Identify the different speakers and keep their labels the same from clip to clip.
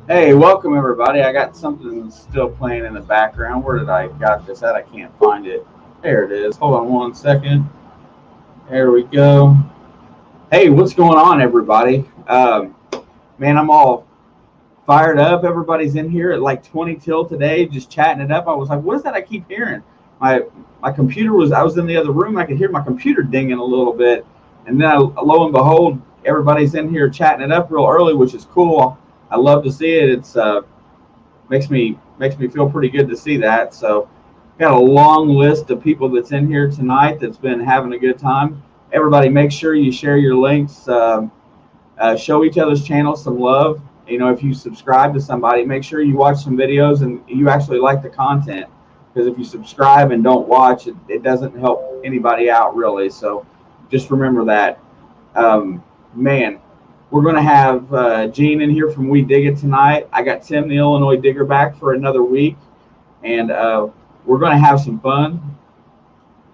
Speaker 1: Hey, welcome everybody. I got something still playing in the background. Where did I got this at? I can't find it. There it is. Hold on one second. There we go. Hey, what's going on, everybody? Man, I'm all fired up. Everybody's in here at like 20 till today, just chatting it up. I was like, what is that I keep hearing? My my computer was. I was in the other room. I could hear my computer dinging a little bit, and then lo and behold, everybody's in here chatting it up real early, which is cool. I love to see it. It's makes me feel pretty good to see that. So, got a long list of people that's in here tonight that's been having a good time. Everybody, make sure you share your links. Show each other's channels some love. You know, if you subscribe to somebody, make sure you watch some videos and you actually like the content. Because if you subscribe and don't watch, it doesn't help anybody out really. So just remember that. Man, we're going to have Gene in here from We Dig It tonight. I got Tim, the Illinois Digger, back for another week, and we're going to have some fun.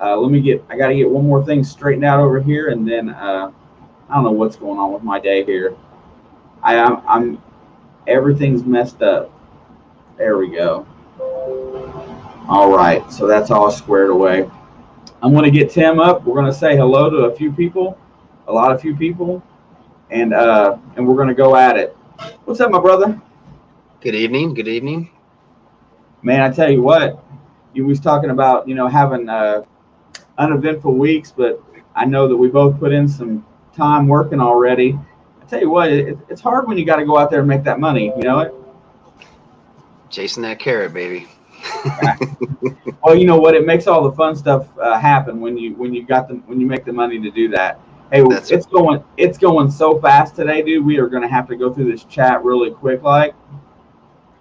Speaker 1: I got to get one more thing straightened out over here, and then I don't know what's going on with my day here. I'm everything's messed up. There we go. All right, so that's all squared away. I'm going to get Tim up. We're going to say hello to a few people, a few people, and we're going to go at it. What's up, my brother?
Speaker 2: Good evening. Good evening.
Speaker 1: Man, I tell you what, you was talking about having uneventful weeks, but I know that we both put in some time working already. I tell you what, it's hard when you got to go out there and make that money. You know it.
Speaker 2: Chasing that carrot, baby.
Speaker 1: Well, you know what? It makes all the fun stuff happen when you make the money to do that. Hey,
Speaker 2: That's
Speaker 1: it's going so fast today, dude. We are going to have to go through this chat really quick, like.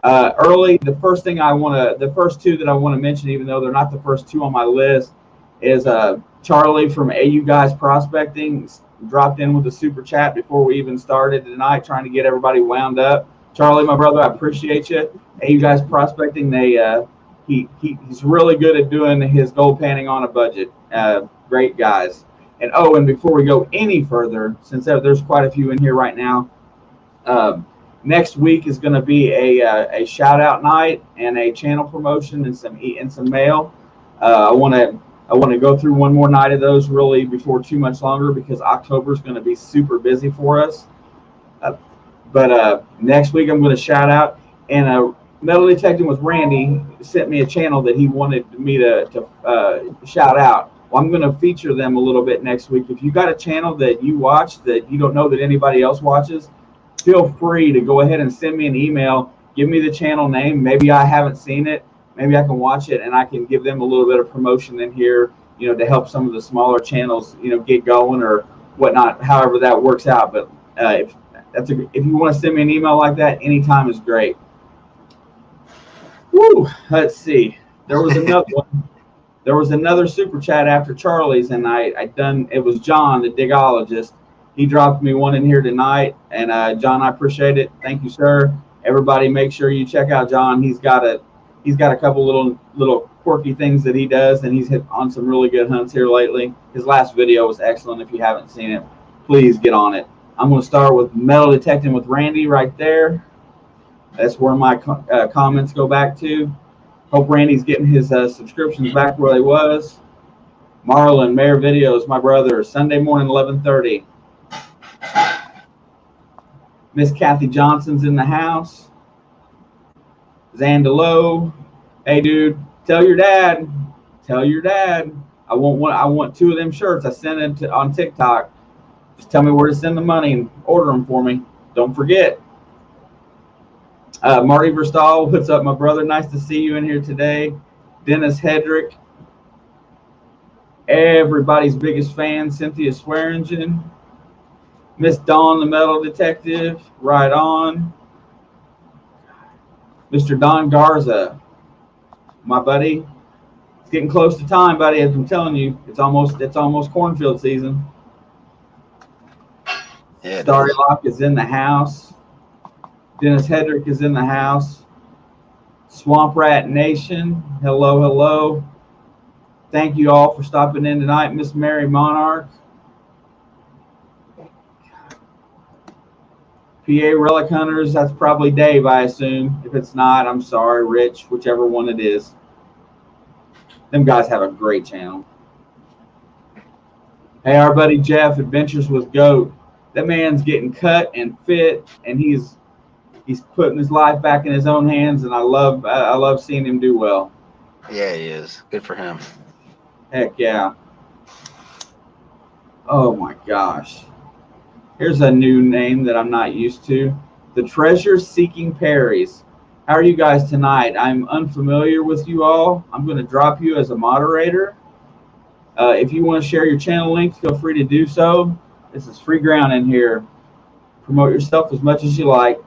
Speaker 1: Early, the first two that I want to mention, even though they're not the first two on my list, is Charlie from AU Guys Prospecting dropped in with a super chat before we even started tonight, trying to get everybody wound up. Charlie, my brother, I appreciate you. AU Guys Prospecting, he's really good at doing his gold panning on a budget. Great guys. And before we go any further, since there's quite a few in here right now. Next week is going to be a shout out night and a channel promotion and some mail. I want to go through one more night of those really before too much longer because October is going to be super busy for us. But next week I'm going to shout out, and Metal Detecting with Randy sent me a channel that he wanted me to shout out. Well, I'm going to feature them a little bit next week. If you got a channel that you watch that you don't know that anybody else watches, feel free to go ahead and send me an email. Give me the channel name. Maybe I haven't seen it. Maybe I can watch it and I can give them a little bit of promotion in here, to help some of the smaller channels, get going or whatnot, however that works out. But if you want to send me an email like that, anytime is great. Woo! Let's see. There was another one. There was another super chat after Charlie's, and it was John, the digologist. He dropped me one in here tonight, and John, I appreciate it. Thank you, sir. Everybody, make sure you check out John. He's got a couple little quirky things that he does, and he's hit on some really good hunts here lately. His last video was excellent. If you haven't seen it, please get on it. I'm going to start with Metal Detecting with Randy right there. That's where my comments go back to. Hope Randy's getting his subscriptions back where they was. Marlon, Mayor Videos, my brother, Sunday morning, 11:30. Miss Kathy Johnson's in the house. Zandalo, hey dude, tell your dad. I want two of them shirts. I sent it on TikTok. Just tell me where to send the money and order them for me. Don't forget. Marty Verstal, what's up, my brother? Nice to see you in here today. Dennis Hedrick, everybody's biggest fan, Cynthia Swearingen. Miss Dawn, the Metal Detective, right on. Mr. Don Garza, my buddy. It's getting close to time, buddy. As I'm telling you, it's almost cornfield season. Yeah, Starry Lock is in the house. Dennis Hedrick is in the house. Swamp Rat Nation, hello, hello. Thank you all for stopping in tonight. Miss Mary Monarch. PA Relic Hunters, that's probably Dave, I assume. If it's not, I'm sorry, Rich, whichever one it is. Them guys have a great channel. Hey, our buddy Jeff, Adventures with Goat. That man's getting cut and fit, and he's putting his life back in his own hands, and I love seeing him do well.
Speaker 2: Yeah, he is. Good for him.
Speaker 1: Heck yeah. Oh my gosh. Here's a new name that I'm not used to. The Treasure Seeking Perrys. How are you guys tonight? I'm unfamiliar with you all. I'm going to drop you as a moderator. If you want to share your channel link, feel free to do so. This is free ground in here. Promote yourself as much as you like.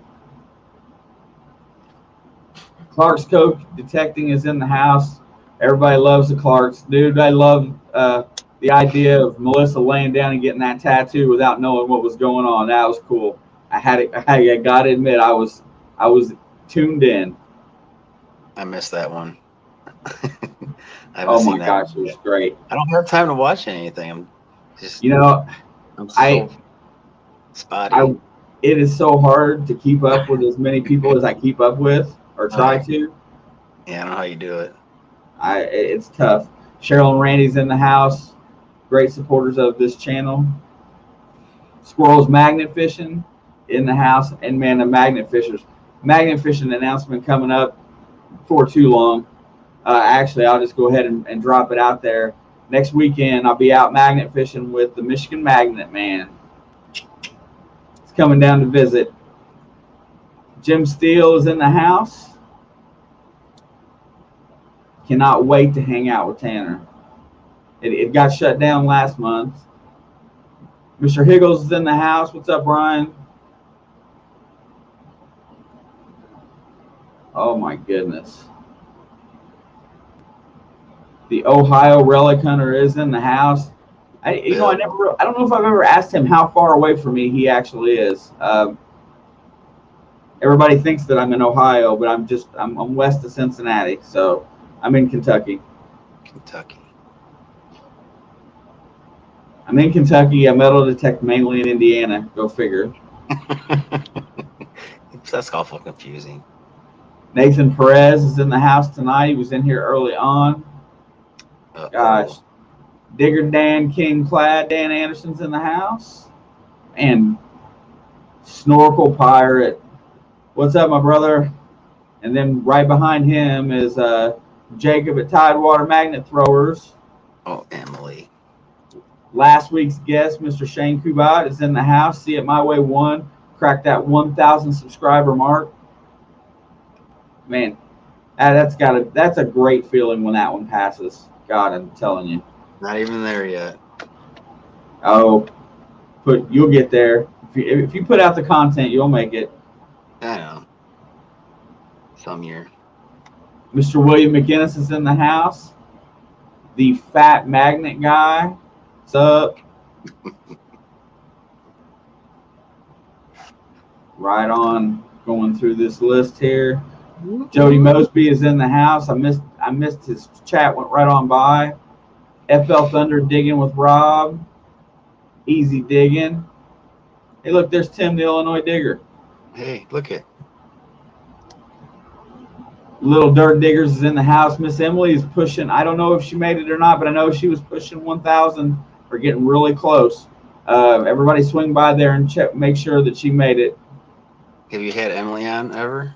Speaker 1: Clark's Code Detecting is in the house. Everybody loves the Clarks. Dude, I love the idea of Melissa laying down and getting that tattoo without knowing what was going on. That was cool. I got to admit, I was tuned in.
Speaker 2: I missed that one.
Speaker 1: Oh my gosh, it was great.
Speaker 2: I don't have time to watch anything. I'm just, I'm so spotty.
Speaker 1: It is so hard to keep up with as many people as I keep up with or try to.
Speaker 2: Yeah, I don't know how you do it.
Speaker 1: It's tough. Cheryl and Randy's in the house. Great supporters of this channel. Squirrels Magnet Fishing in the house. And man, the Magnet Fishers. Magnet Fishing announcement coming up before too long. Actually, I'll just go ahead and drop it out there. Next weekend, I'll be out magnet fishing with the Michigan Magnet Man. It's coming down to visit. Jim Steele is in the house. Cannot wait to hang out with Tanner. It got shut down last month. Mr. Higgles is in the house. What's up, Brian? Oh my goodness. The Ohio Relic Hunter is in the house. I don't know if I've ever asked him how far away from me he actually is. Everybody thinks that I'm in Ohio, but I'm west of Cincinnati, so I'm in Kentucky. I'm in Kentucky. I metal detect mainly in Indiana. Go figure.
Speaker 2: That's awful confusing.
Speaker 1: Nathan Perez is in the house tonight. He was in here early on. Gosh. Digger Dan King Clad Dan Anderson's in the house. And Snorkel Pirate. What's up, my brother? And then right behind him is Jacob at Tidewater Magnet Throwers.
Speaker 2: Oh, Emily.
Speaker 1: Last week's guest, Mr. Shane Kubat, is in the house. See it my way 1. Cracked that 1,000 subscriber mark. Man, that's a great feeling when that one passes. God, I'm telling you.
Speaker 2: Not even there yet.
Speaker 1: Oh, you'll get there. If you put out the content, you'll make it.
Speaker 2: I know. Some year.
Speaker 1: Mr. William McGinnis is in the house. The fat magnet guy. What's up? Right on. Going through this list here. Jody Mosby is in the house. I missed his chat. Went right on by. FL Thunder digging with Rob. Easy digging. Hey, look, there's Tim, the Illinois digger.
Speaker 2: Hey, look it.
Speaker 1: Little Dirt Diggers is in the house. Miss Emily is pushing. I don't know if she made it or not, but I know she was pushing 1,000 or getting really close. Everybody swing by there and check, make sure that she made it.
Speaker 2: Have you had Emily on ever?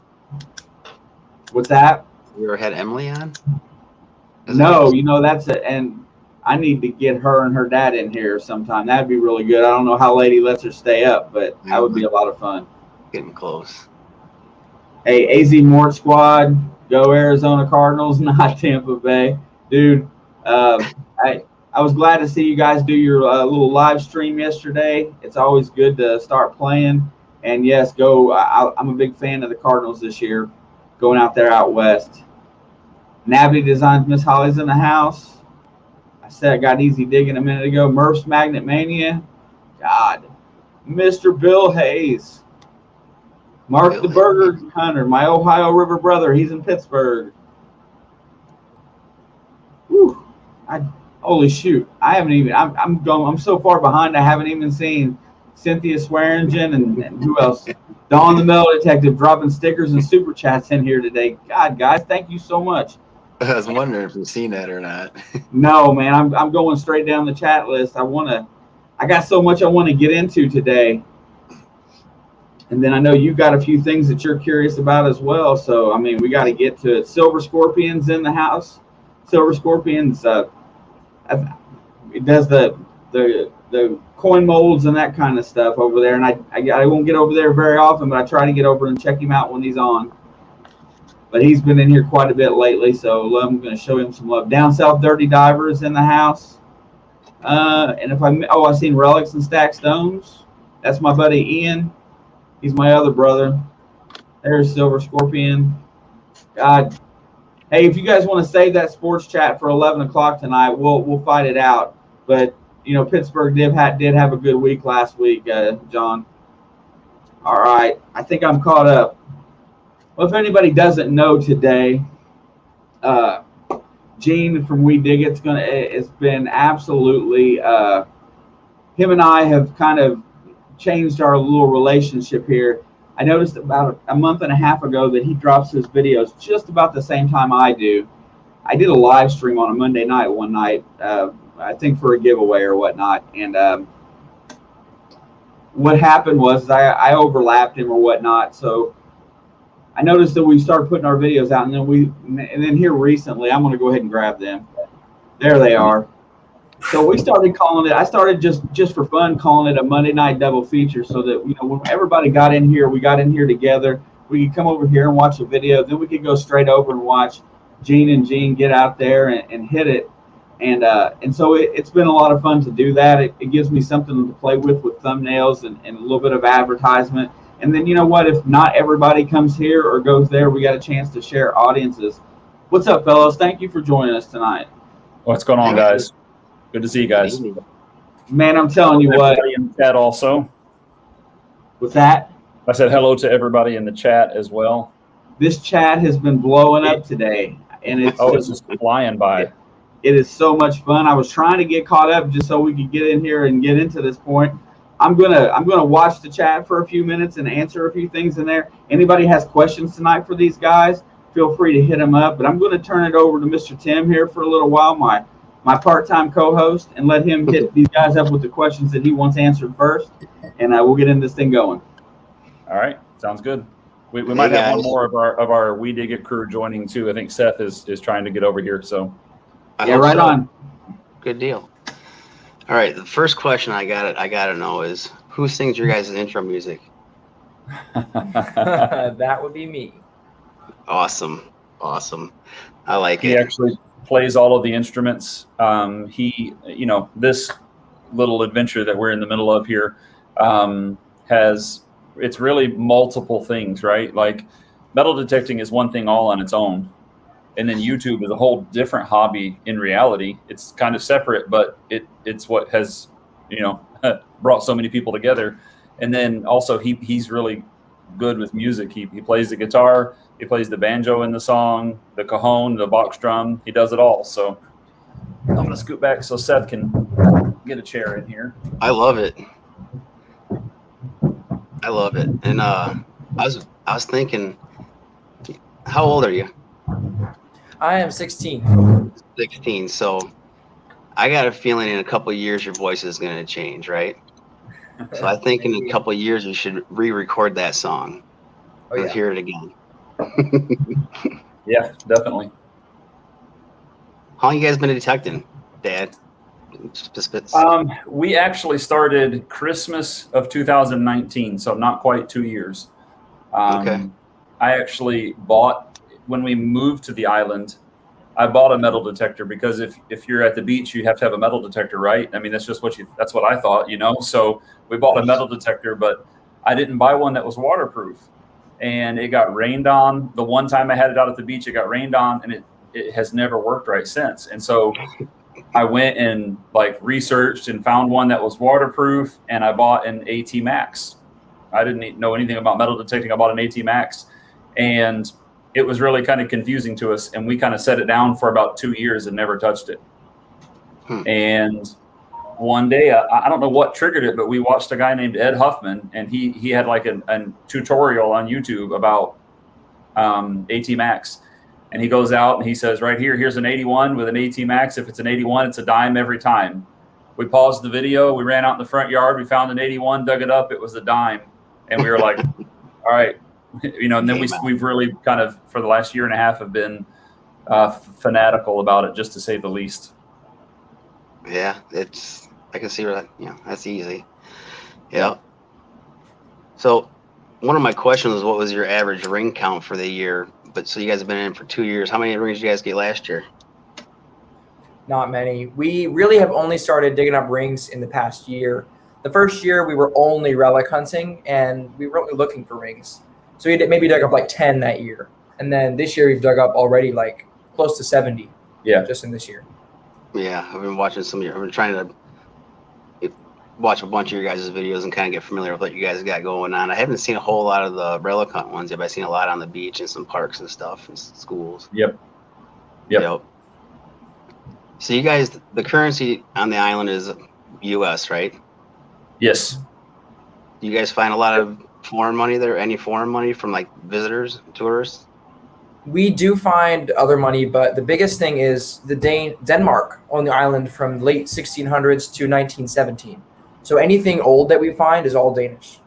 Speaker 1: What's that?
Speaker 2: You ever had Emily on?
Speaker 1: No, and I need to get her and her dad in here sometime. That'd be really good. I don't know how Lady lets her stay up, but that would be a lot of fun.
Speaker 2: Getting close.
Speaker 1: Hey, AZ Mort Squad, go Arizona Cardinals, not Tampa Bay. Dude, I was glad to see you guys do your little live stream yesterday. It's always good to start playing. And yes, go. I'm a big fan of the Cardinals this year, going out there out west. Navy Designs, Miss Holly's in the house. I said I got easy digging a minute ago. Murph's Magnet Mania. God. Mr. Bill Hayes. Mark
Speaker 2: Bill
Speaker 1: the Burger Hunter, my Ohio River brother. He's in Pittsburgh. Whew. Holy shoot. I haven't even, I'm so far behind I haven't even seen Cynthia Swearingen, and who else? Dawn the Metal Detective dropping stickers and super chats in here today. God, guys, thank you so much.
Speaker 2: I was wondering if you've seen that or not.
Speaker 1: No, man, I'm going straight down the chat list. I got so much I want to get into today. And then I know you've got a few things that you're curious about as well. So, I mean, we got to get to it. Silver Scorpion's in the house. Silver Scorpion's it does the coin molds and that kind of stuff over there. And I won't get over there very often, but I try to get over and check him out when he's on. But he's been in here quite a bit lately, so I'm going to show him some love. Down South Dirty Diver is in the house. And I've seen Relics and Stacked Stones. That's my buddy Ian. He's my other brother. There's Silver Scorpion. God. Hey, if you guys want to save that sports chat for 11 o'clock tonight, we'll fight it out. But, Pittsburgh did have a good week last week, John. All right. I think I'm caught up. Well, if anybody doesn't know today, Gene from We Dig It's been absolutely, him and I have kind of changed our little relationship here. I noticed about a month and a half ago that he drops his videos just about the same time I do. I did a live stream on a Monday night one night, I think for a giveaway or whatnot. And what happened was I overlapped him or whatnot. So I noticed that we started putting our videos out, and then here recently, I'm going to go ahead and grab them. There they are. So we started calling it. I started just for fun calling it a Monday night double feature, so that when everybody got in here, we got in here together. We could come over here and watch a video. Then we could go straight over and watch Gene and Gene get out there and hit it. And so it's been a lot of fun to do that. It gives me something to play with thumbnails and a little bit of advertisement. And then if not everybody comes here or goes there, we got a chance to share audiences. What's up, fellows? Thank you for joining us tonight.
Speaker 3: What's going on, guys? Good to see you guys.
Speaker 1: Man, I'm telling you what.
Speaker 3: Everybody in the chat also.
Speaker 1: What's that?
Speaker 3: I said hello to everybody in the chat as well.
Speaker 1: This chat has been blowing up today, and it's
Speaker 3: just flying by.
Speaker 1: It is so much fun. I was trying to get caught up just so we could get in here and get into this point. I'm gonna watch the chat for a few minutes and answer a few things in there. Anybody has questions tonight for these guys, feel free to hit them up. But I'm going to turn it over to Mr. Tim here for a little while, my part-time co-host, and let him hit these guys up with the questions that he wants answered first, and we'll get in this thing going.
Speaker 3: All right, sounds good. We might have one more of our We Dig It crew joining too. I think Seth is trying to get over here. So
Speaker 1: yeah, right on.
Speaker 2: Good deal. All right, the first question I gotta know is, who sings your guys' intro music?
Speaker 4: That would be me.
Speaker 2: Awesome. I like it.
Speaker 3: He actually plays all of the instruments. This little adventure that we're in the middle of here it's really multiple things, right? Like metal detecting is one thing all on its own. And then YouTube is a whole different hobby in reality. It's kind of separate, but it's what has, brought so many people together. And then also he's really good with music. He plays the guitar, he plays the banjo in the song, the cajon, the box drum. He does it all. So I'm gonna scoot back so Seth can get a chair in here.
Speaker 2: I love it. And I was thinking, how old are you?
Speaker 4: I am 16.
Speaker 2: 16. So I got a feeling in a couple of years your voice is going to change, right? So I think in a couple of years you should re-record that song and hear it again.
Speaker 3: Yeah, definitely.
Speaker 2: How long you guys been detecting, Dad?
Speaker 3: We actually started Christmas of 2019, so not quite 2 years.
Speaker 2: Okay.
Speaker 3: I actually bought, when we moved to the island, I bought a metal detector because if you're at the beach, you have to have a metal detector, right? I mean, that's just that's what I thought, So we bought a metal detector, but I didn't buy one that was waterproof. And it got rained on. The one time I had it out at the beach, it got rained on, and it has never worked right since. And so I went and researched and found one that was waterproof, and I bought an AT Max. I didn't know anything about metal detecting. I bought an AT Max, and it was really kind of confusing to us, and we kind of set it down for about 2 years and never touched it. And one day, I don't know what triggered it, but we watched a guy named Ed Huffman, and he had like a tutorial on YouTube about AT Max. And he goes out and he says, right here, here's an 81 with an AT Max. If it's an 81, it's a dime every time. We paused the video. We ran out in the front yard. We found an 81, dug it up. It was a dime. And we were like, all right. And then we've really kind of, for the last year and a half, have been fanatical about it, just to say the least.
Speaker 2: Yeah, I can see that. Yeah, that's easy. Yeah. So one of my questions was, what was your average ring count for the year? But so you guys have been in for 2 years. How many rings did you guys get last year?
Speaker 4: Not many. We really have only started digging up rings in the past year. The first year we were only relic hunting, and we were only looking for rings. So we maybe dug up like 10 that year. And then this year we've dug up already like close to 70.
Speaker 3: Yeah.
Speaker 4: Just in this year.
Speaker 2: Yeah, I've been watching I've been trying to watch a bunch of your guys' videos and kind of get familiar with what you guys got going on. I haven't seen a whole lot of the relic hunt ones yet, but I've seen a lot on the beach and some parks and stuff and schools.
Speaker 3: Yep.
Speaker 2: So you guys, the currency on the island is U.S., right?
Speaker 3: Yes.
Speaker 2: Do you guys find a lot of foreign money there? Any foreign money from like visitors, tourists?
Speaker 4: We do find other money, but the biggest thing is the Denmark on the island from late 1600s to 1917. So anything old that we find is all Danish,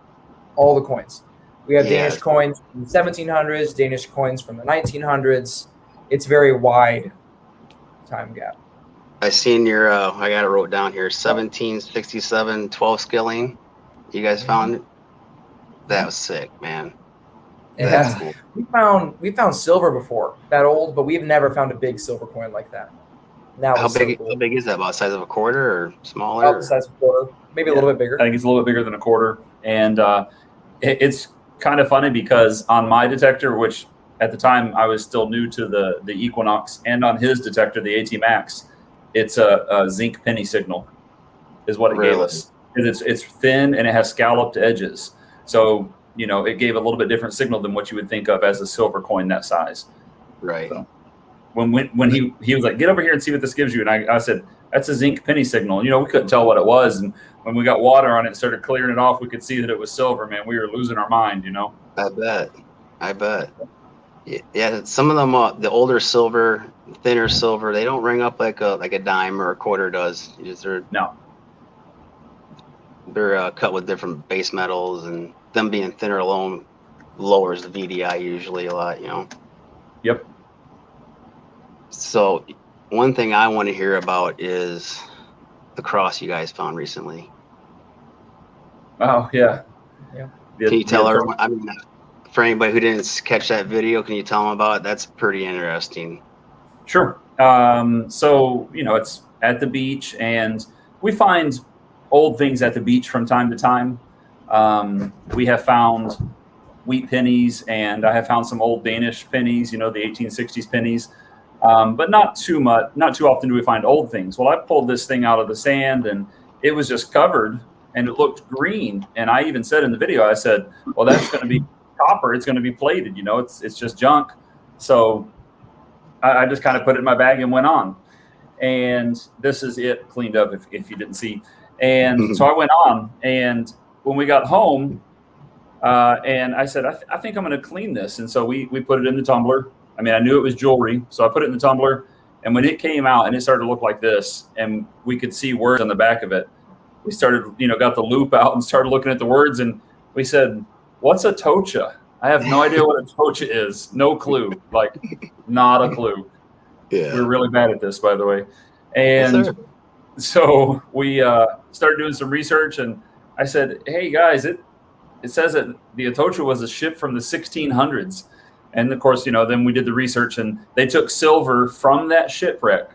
Speaker 4: all the coins. We have Danish coins from the 1700s, Danish coins from the 1900s. It's very wide time gap.
Speaker 2: I seen your, I got it wrote down here, 1767 12 skilling. You guys found it? That was sick, man. That's
Speaker 4: Yeah,
Speaker 2: cool.
Speaker 4: we found silver before, that old, but we've never found a big silver coin like that. That
Speaker 2: How
Speaker 4: was so
Speaker 2: big?
Speaker 4: cool.
Speaker 2: How big is that? About the size of a quarter or smaller?
Speaker 4: About the size of a quarter, maybe a little bit bigger.
Speaker 3: I think it's a little bit bigger than a quarter. And it's kind of funny because on my detector, which at the time I was still new to the Equinox, and on his detector, the AT Max, it's a zinc penny signal is what it gave us. It's thin and it has scalloped edges. So, it gave a little bit different signal than what you would think of as a silver coin that size.
Speaker 2: Right.
Speaker 3: So when he was like, get over here and see what this gives you. And I said, that's a zinc penny signal. We couldn't tell what it was. And when we got water on it and started clearing it off, we could see that it was silver, man. We were losing our mind,
Speaker 2: I bet. Yeah, some of them, the older silver, thinner silver, they don't ring up like a dime or a quarter does. They're cut with different base metals, and them being thinner alone lowers the VDI usually a lot,
Speaker 3: Yep.
Speaker 2: So one thing I want to hear about is the cross you guys found recently.
Speaker 3: Oh, yeah.
Speaker 4: Yeah.
Speaker 2: Can you tell everyone? I mean, for anybody who didn't catch that video, can you tell them about it? That's pretty interesting.
Speaker 3: Sure. So, it's at the beach, and we find old things at the beach from time to time. We have found wheat pennies, and I have found some old Danish pennies, the 1860s pennies. But not too much, not too often do we find old things. Well, I pulled this thing out of the sand, and it was just covered, and it looked green. And I even said in the video, I said, well, that's going to be copper. It's going to be plated, it's just junk. So I just kind of put it in my bag and went on. And this is it cleaned up if you didn't see. And so I went on, and when we got home, and I said, I think I'm going to clean this. And so we put it in the tumbler. I mean, I knew it was jewelry, so I put it in the tumbler. And when it came out and it started to look like this, and we could see words on the back of it, we started, got the loop out and started looking at the words. And we said, what's a tocha? I have no idea what a tocha is. No clue. Like, not a clue.
Speaker 2: Yeah.
Speaker 3: We're really bad at this, by the way. And so we started doing some research, and I said, hey, guys, it says that the Atocha was a ship from the 1600s. And, of course, then we did the research, and they took silver from that shipwreck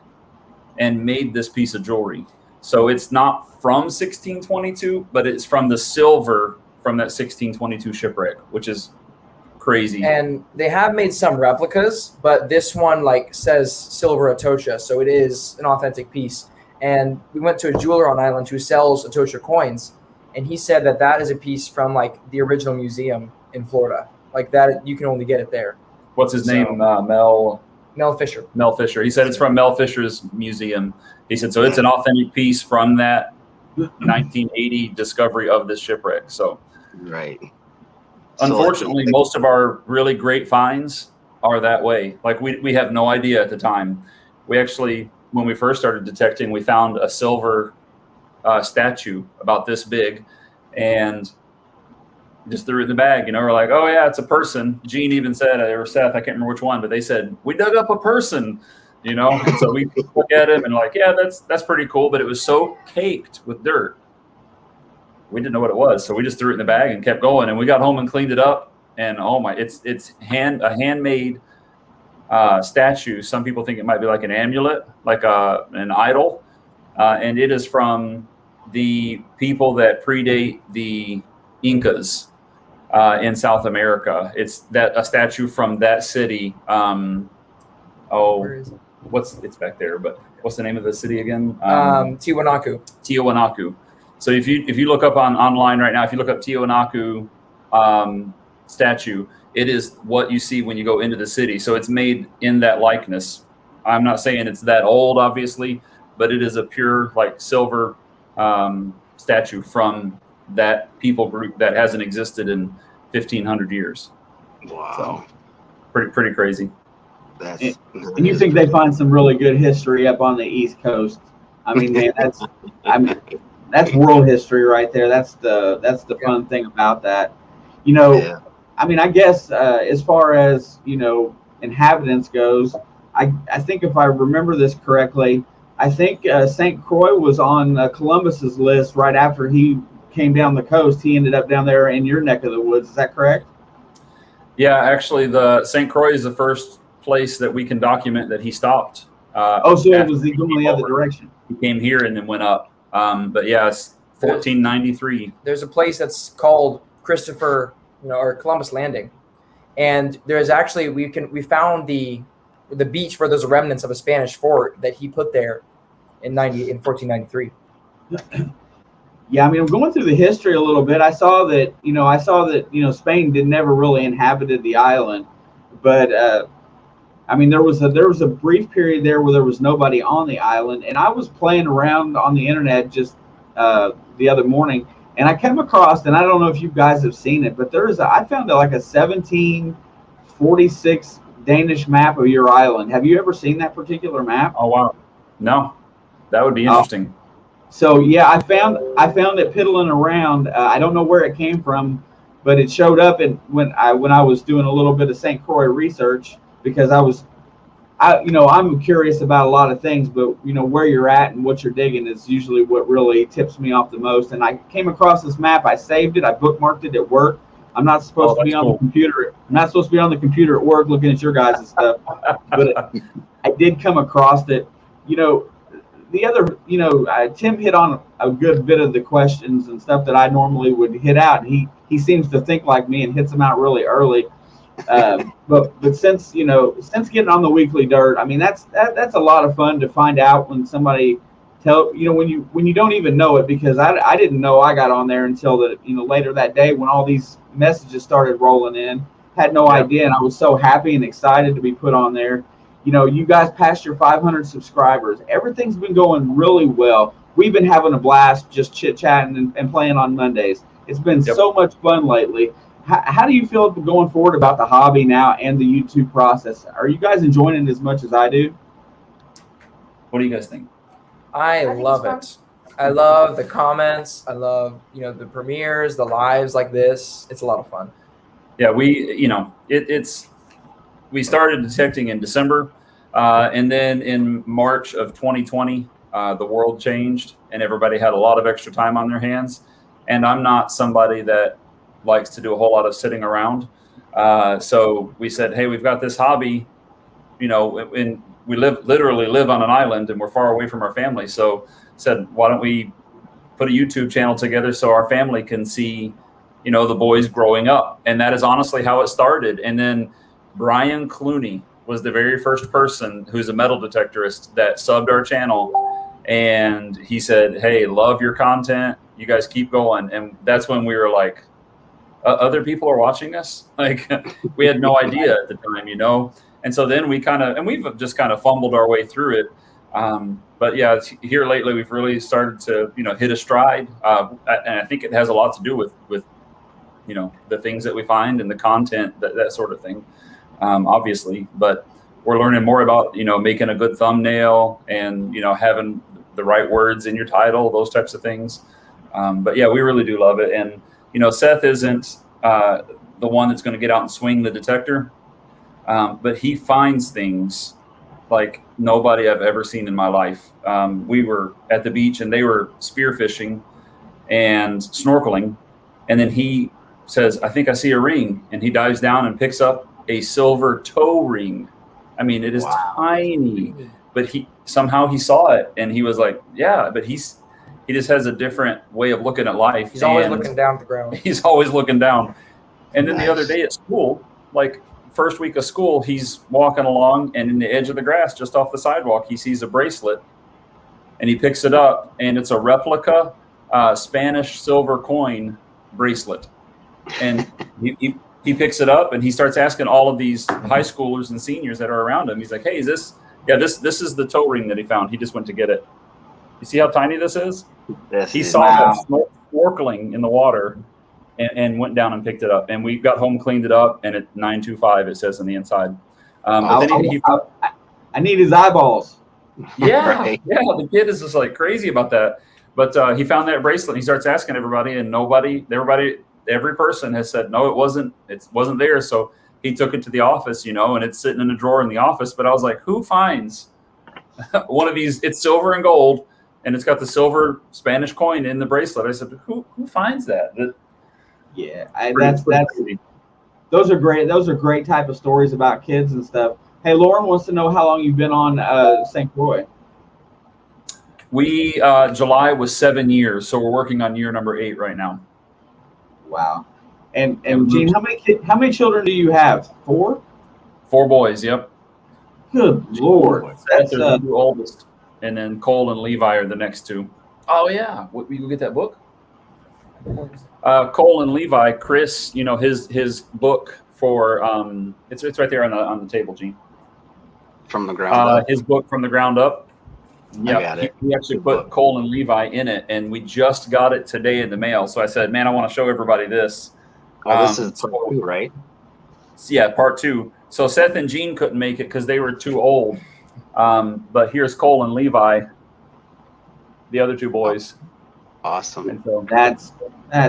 Speaker 3: and made this piece of jewelry. So it's not from 1622, but it's from the silver from that 1622 shipwreck, which is crazy.
Speaker 4: And they have made some replicas, but this one says silver Atocha, so it is an authentic piece. And we went to a jeweler on island who sells Atocha coins, and he said that is a piece from the original museum in Florida. That you can only get it there.
Speaker 3: What's his name? Mel
Speaker 4: Fisher.
Speaker 3: Mel Fisher. He said it's from Mel Fisher's museum. He said so it's an authentic piece from that 1980 discovery of this shipwreck. So,
Speaker 2: Right.
Speaker 3: unfortunately, most of our really great finds are that way. Like we have no idea at the time. We actually, when we first started detecting, we found a silver statue about this big, and just threw it in the bag. We're like, oh yeah, it's a person. Gene even said, or Seth, I can't remember which one, but they said we dug up a person. And so we look at him and like, yeah, that's pretty cool, but it was so caked with dirt, we didn't know what it was, so we just threw it in the bag and kept going. And we got home and cleaned it up, and oh my, it's a handmade statue. Some people think it might be like an amulet, like an idol, and it is from the people that predate the Incas in South America. It's a statue from that city.
Speaker 4: Where is it?
Speaker 3: It's back there, but what's the name of the city again?
Speaker 4: Tiwanaku.
Speaker 3: Tiwanaku. So if you look up online right now, if you look up Tiwanaku statue, it is what you see when you go into the city. So it's made in that likeness. I'm not saying it's that old, obviously, but it is a pure like silver statue from that people group that hasn't existed in 1,500 years.
Speaker 2: Wow.
Speaker 3: So, pretty crazy.
Speaker 1: And you think they find some really good history up on the East Coast? I mean, man, that's world history right there. That's the fun thing about that. I mean, I guess as far as inhabitants goes, I think if I remember this correctly, I think St. Croix was on Columbus's list right after he came down the coast. He ended up down there in your neck of the woods. Is that correct?
Speaker 3: Yeah, actually, the St. Croix is the first place that we can document that he stopped.
Speaker 1: So it was going the other direction.
Speaker 3: He came here and then went up. But yeah, it's 1493.
Speaker 4: There's a place that's called Christopher, or Columbus Landing, and there's actually we found the beach where there's remnants of a Spanish fort that he put there in 1493.
Speaker 1: Yeah, I mean, I'm going through the history a little bit. I saw that Spain never really inhabited the island, but I mean, there was a brief period there where there was nobody on the island, and I was playing around on the internet just the other morning, and I came across, and I don't know if you guys have seen it, but I found like a 1746 Danish map of your island. Have you ever seen that particular map?
Speaker 3: Oh wow, no, that would be interesting.
Speaker 1: So yeah, I found it piddling around. I don't know where it came from, but it showed up when I was doing a little bit of St. Croix research, because I'm curious about a lot of things, but where you're at and what you're digging is usually what really tips me off the most. And I came across this map. I saved it. I bookmarked it at work. I'm not supposed to be on the computer. I'm not supposed to be on the computer at work looking at your guys' stuff. But I did come across it. The other, Tim hit on a good bit of the questions and stuff that I normally would hit out. And he seems to think like me and hits them out really early. But since getting on the Weekly Dirt, I mean, that's a lot of fun to find out when somebody when you don't even know it, because I didn't know I got on there until later that day when all these messages started rolling in. Had no idea, and I was so happy and excited to be put on there. You guys passed your 500 subscribers. Everything's been going really well. We've been having a blast just chit-chatting and playing on Mondays. It's been so much fun lately. How do you feel going forward about the hobby now and the YouTube process? Are you guys enjoying it as much as I do?
Speaker 3: What do you guys think?
Speaker 4: I love it. I love the comments. I love, the premieres, the lives like this. It's a lot of fun.
Speaker 3: Yeah, we started detecting in December, and then in March of 2020, the world changed and everybody had a lot of extra time on their hands. And I'm not somebody that likes to do a whole lot of sitting around. So we said, hey, we've got this hobby, and we literally live on an island and we're far away from our family. So said, why don't we put a YouTube channel together so our family can see, the boys growing up. And that is honestly how it started. And then Brian Clooney was the very first person who's a metal detectorist that subbed our channel. And he said, hey, love your content. You guys keep going. And that's when we were like, other people are watching us. Like we had no idea at the time, And so then we've just kind of fumbled our way through it. But yeah, here lately we've really started to hit a stride, and I think it has a lot to do with the things that we find and the content, that sort of thing, obviously. But we're learning more about making a good thumbnail and having the right words in your title, those types of things. But yeah, we really do love it. And Seth isn't the one that's going to get out and swing the detector, but he finds things like nobody I've ever seen in my life. We were at the beach and they were spearfishing and snorkeling, and then he says, "I think I see a ring," and he dives down and picks up a silver toe ring. I mean, it is tiny, but he saw it, and he was like, "Yeah," but he just has a different way of looking at life.
Speaker 4: He's always looking down at the ground.
Speaker 3: He's always looking down. And then the other day at school, like first week of school, he's walking along, and in the edge of the grass, just off the sidewalk, he sees a bracelet, and he picks it up, and it's a replica Spanish silver coin bracelet. And he picks it up, and he starts asking all of these high schoolers and seniors that are around him. He's like, "Hey, is this?" Yeah, this is the toe ring that he found. He just went to get it. You see how tiny this is? He saw that snorkeling in the water and went down and picked it up. And we got home, cleaned it up, and at 925 it says on the inside.
Speaker 1: I need his eyeballs.
Speaker 3: Yeah,
Speaker 2: Right.
Speaker 3: yeah. The kid is just like crazy about that. But he found that bracelet, and he starts asking everybody, and every person has said no, it wasn't there. So he took it to the office, and it's sitting in a drawer in the office. But I was like, who finds one of these? It's silver and gold, and it's got the silver Spanish coin in the bracelet. I said, who finds that?
Speaker 1: Yeah, those are great. Those are great type of stories about kids and stuff. Hey, Lauren wants to know how long you've been on St. Croix.
Speaker 3: We July was 7 years, so we're working on year number 8 right now.
Speaker 1: Wow. And Gene, how many children do you have? 4?
Speaker 3: 4 boys. Yep.
Speaker 1: Good Lord.
Speaker 3: That's the 2 oldest, and then Cole and Levi are the next 2. Oh yeah, we go get that book. Cole and Levi, Chris, his book for it's right there on the table, Gene.
Speaker 2: From the ground up.
Speaker 3: His book From the Ground Up. Yeah,
Speaker 2: I got it.
Speaker 3: He actually put Cole and Levi in it, and we just got it today in the mail. So I said, man, I want to show everybody this.
Speaker 2: Oh, this is part 2, right?
Speaker 3: Yeah, part 2. So Seth and Gene couldn't make it because they were too old. But here's Cole and Levi, the other 2 boys.
Speaker 2: Awesome.
Speaker 1: And so that's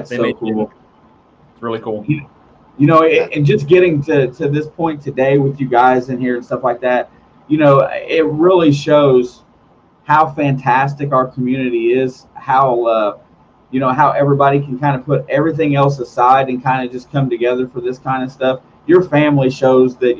Speaker 1: so cool.
Speaker 3: It's really cool.
Speaker 1: And just getting to this point today with you guys in here and stuff like that, it really shows how fantastic our community is, how everybody can kind of put everything else aside and kind of just come together for this kind of stuff. Your family shows that,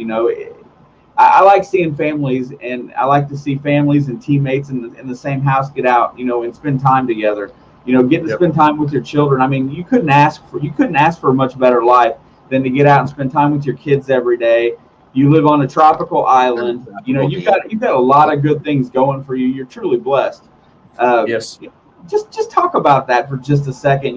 Speaker 1: I like seeing families, and I like to see families and teammates in the same house get out, and spend time together, get to spend time with your children. I mean, you couldn't ask for a much better life than to get out and spend time with your kids every day. You live on a tropical island. You've got a lot of good things going for you. You're truly blessed.
Speaker 3: Yes.
Speaker 1: Just talk about that for just a second.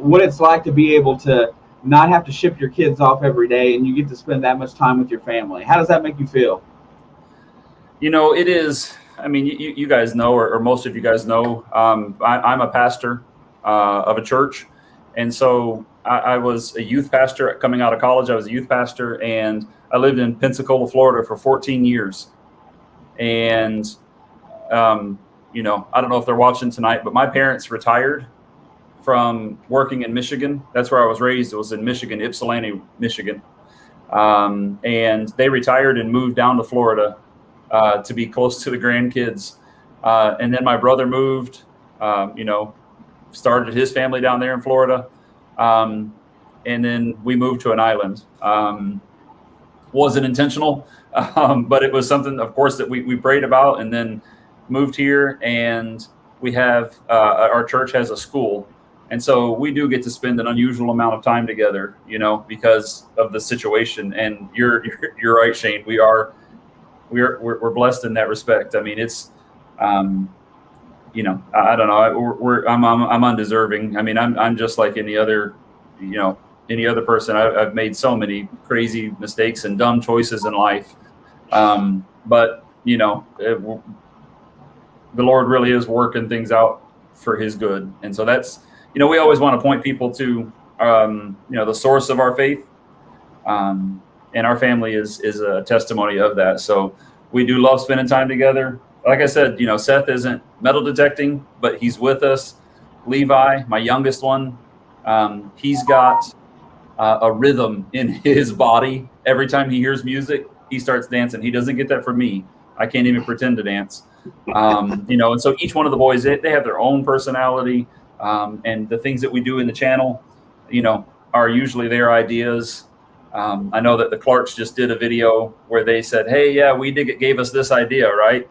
Speaker 1: What it's like to be able to not have to ship your kids off every day, and you get to spend that much time with your family. How does that make you feel?
Speaker 3: It is. I mean, you guys know, or most of you guys know, I'm a pastor of a church, and so I was a youth pastor coming out of college. I was a youth pastor, and I lived in Pensacola, Florida for 14 years. And, I don't know if they're watching tonight, but my parents retired from working in Michigan. That's where I was raised. It was in Michigan, Ypsilanti, Michigan. And they retired and moved down to Florida to be close to the grandkids. And then my brother moved, started his family down there in Florida. And then we moved to an island. Wasn't intentional, but it was something, of course, that we prayed about, and then moved here. And we have our church has a school, and so we do get to spend an unusual amount of time together, because of the situation. And you're right, Shane. We're blessed in that respect. I mean, it's I don't know. I'm undeserving. I mean, I'm just like any other person. I've made so many crazy mistakes and dumb choices in life. But the Lord really is working things out for His good. And so that's, we always want to point people to, the source of our faith. And our family is a testimony of that. So we do love spending time together. Like I said, Seth isn't metal detecting, but he's with us. Levi, my youngest one, he's got a rhythm in his body. Every time he hears music, he starts dancing. He doesn't get that from me. I can't even pretend to dance. And so each one of the boys, they have their own personality. And the things that we do in the channel, are usually their ideas. I know that the Clarks just did a video where they said, hey, yeah, gave us this idea, right?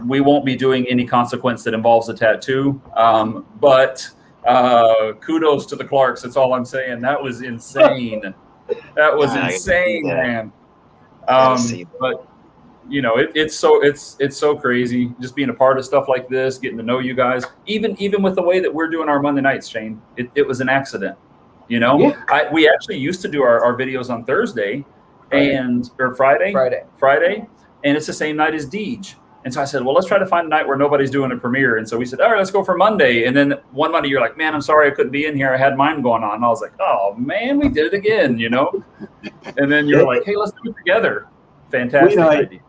Speaker 3: We won't be doing any consequence that involves a tattoo. But kudos to the Clarks. That's all I'm saying. That was insane. That was insane, man. But it's so crazy just being a part of stuff like this, getting to know you guys, even with the way that we're doing our Monday nights, Shane. It was an accident. Yeah. We actually used to do our videos on Thursday or Friday, and it's the same night as Deej. And so I said, well, let's try to find a night where nobody's doing a premiere. And so we said, all right, let's go for Monday. And then one Monday you're like, man, I'm sorry I couldn't be in here. I had mine going on. And I was like, oh man, we did it again, And then you're like, hey, let's do it together. Fantastic idea.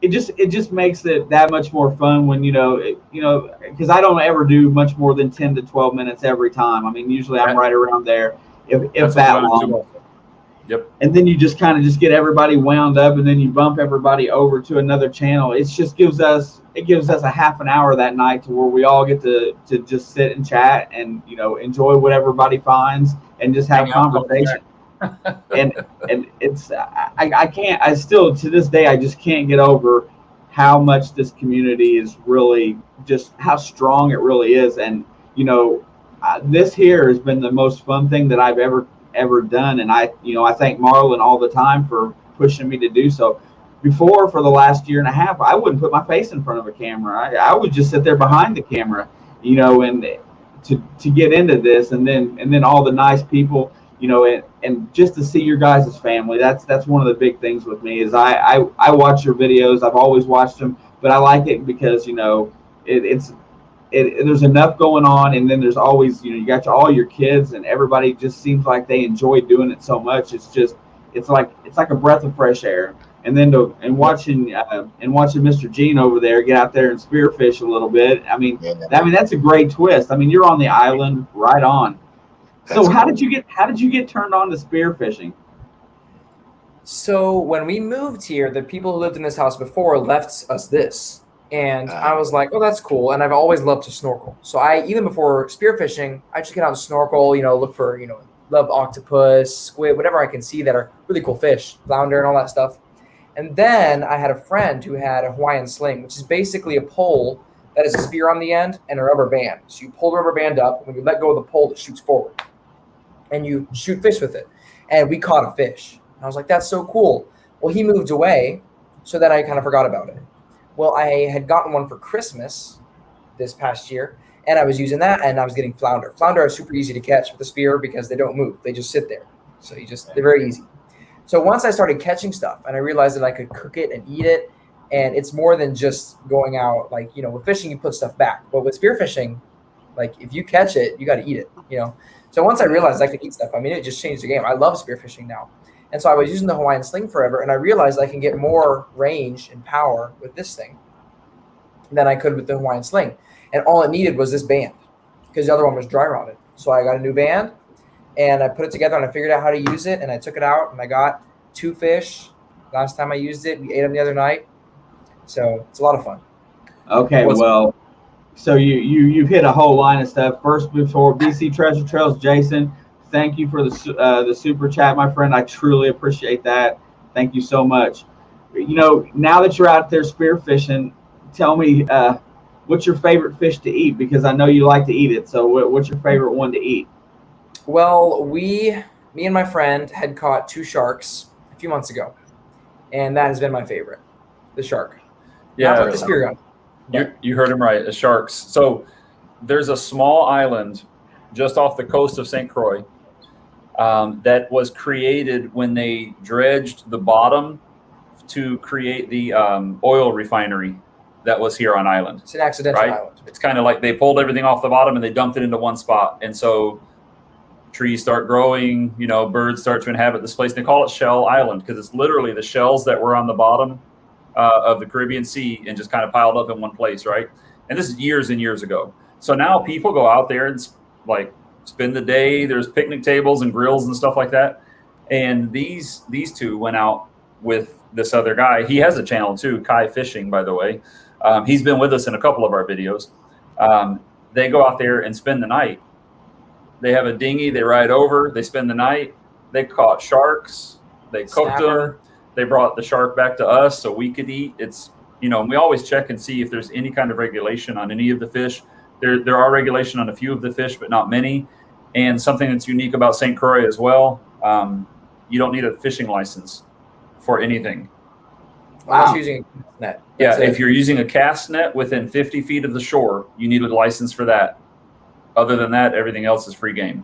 Speaker 1: It just makes it that much more fun when because I don't ever do much more than 10 to 12 minutes every time. I mean, usually I'm right around there, if that long.
Speaker 3: Yep.
Speaker 1: And then you just kind of just get everybody wound up, and then you bump everybody over to another channel. It just gives us a half an hour that night to where we all get to just sit and chat and enjoy what everybody finds and just have conversation. and it's I still to this day I just can't get over how much this community is really just how strong it really is. And this here has been the most fun thing that I've ever done, and I thank Marlon all the time for pushing me to do so. Before, for the last year and a half, I wouldn't put my face in front of a camera. I would just sit there behind the camera, and to get into this, and then all the nice people, and just to see your guys' family. That's one of the big things with me is I watch your videos. I've always watched them, but I like it because there's enough going on, and then there's always you got all your kids, and everybody just seems like they enjoy doing it so much. It's like a breath of fresh air. And then watching Mr. Gene over there get out there and spearfish a little bit. I mean that's a great twist. I mean, you're on the island, right on. So how did you get turned on to spearfishing?
Speaker 4: So when we moved here, the people who lived in this house before left us this. And I was like, oh, that's cool. And I've always loved to snorkel. So even before spearfishing, I just get out and snorkel, look for, love octopus, squid, whatever I can see that are really cool fish, flounder and all that stuff. And then I had a friend who had a Hawaiian sling, which is basically a pole that has a spear on the end and a rubber band. So you pull the rubber band up. When you let go of the pole, it shoots forward. And you shoot fish with it. And we caught a fish. And I was like, that's so cool. Well, he moved away, so then I kind of forgot about it. Well, I had gotten one for Christmas this past year, and I was using that, and I was getting flounder. Flounder are super easy to catch with a spear because they don't move. They just sit there. So they're very easy. So once I started catching stuff, and I realized that I could cook it and eat it, and it's more than just going out, with fishing, you put stuff back. But with spearfishing, if you catch it, you got to eat it, So once I realized I could eat stuff, it just changed the game. I love spearfishing now. And so I was using the Hawaiian sling forever, and I realized I can get more range and power with this thing than I could with the Hawaiian sling. And all it needed was this band because the other one was dry rotted. So I got a new band, and I put it together, and I figured out how to use it, and I took it out, and I got 2 fish. Last time I used it, we ate them the other night. So it's a lot of fun.
Speaker 1: Okay, so you've hit a whole line of stuff. First, before BC Treasure Trails, Jason, thank you for the super chat, my friend. I truly appreciate that. Thank you so much. Now that you're out there spearfishing, tell me what's your favorite fish to eat, because I know you like to eat it. So what's your favorite one to eat?
Speaker 4: Well, me and my friend had caught 2 sharks a few months ago, and that has been my favorite, the shark.
Speaker 3: Yeah,
Speaker 4: not the spear gun.
Speaker 3: You heard him right, the sharks. So there's a small island just off the coast of St. Croix that was created when they dredged the bottom to create the oil refinery. that was here on island.
Speaker 4: It's an accidental
Speaker 3: Right.
Speaker 4: island.
Speaker 3: It's kind of like they pulled everything off the bottom and they dumped it into one spot. And so trees start growing, birds start to inhabit this place. They call it Shell Island because it's literally the shells that were on the bottom of the Caribbean Sea and just kind of piled up in one place, right? And this is years and years ago. So now people go out there and like spend the day. There's picnic tables and grills and stuff like that. And these two went out with this other guy. He has a channel too, Kai Fishing, by the way. He's been with us in a couple of our videos. They go out there and spend the night. They have a dinghy. They ride over. They spend the night. They caught sharks. They cooked them. They brought the shark back to us so we could eat. It's, we always check and see if there's any kind of regulation on any of the fish. There are regulation on a few of the fish, but not many. And something that's unique about St. Croix as well, you don't need a fishing license for anything.
Speaker 4: Wow. Just using a cast net.
Speaker 3: Yeah, if you're using a cast net within 50 feet of the shore, you need a license for that. Other than that, everything else is free game.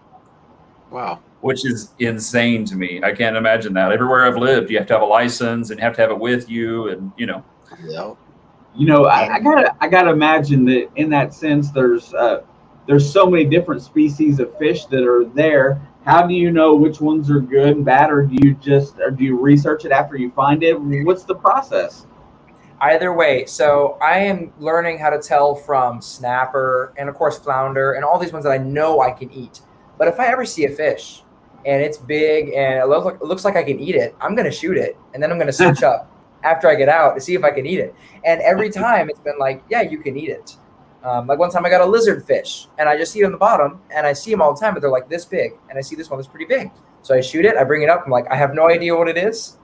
Speaker 2: Wow.
Speaker 3: Which is insane to me. I can't imagine that. Everywhere I've lived, you have to have a license and you have to have it with you, and
Speaker 2: Yeah.
Speaker 1: I gotta imagine that in that sense, there's so many different species of fish that are there. How do you know which ones are good and bad, or do you research it after you find it? What's the process?
Speaker 4: Either way, so I am learning how to tell from snapper and of course flounder and all these ones that I know I can eat. But if I ever see a fish and it's big and it looks like I can eat it, I'm gonna shoot it and then I'm gonna search up after I get out to see if I can eat it. And every time it's been like, yeah, you can eat it. Like one time I got a lizard fish and I just see it on the bottom and I see them all the time, but they're like this big. And I see this one that's pretty big. So I shoot it, I bring it up. I'm like, I have no idea what it is.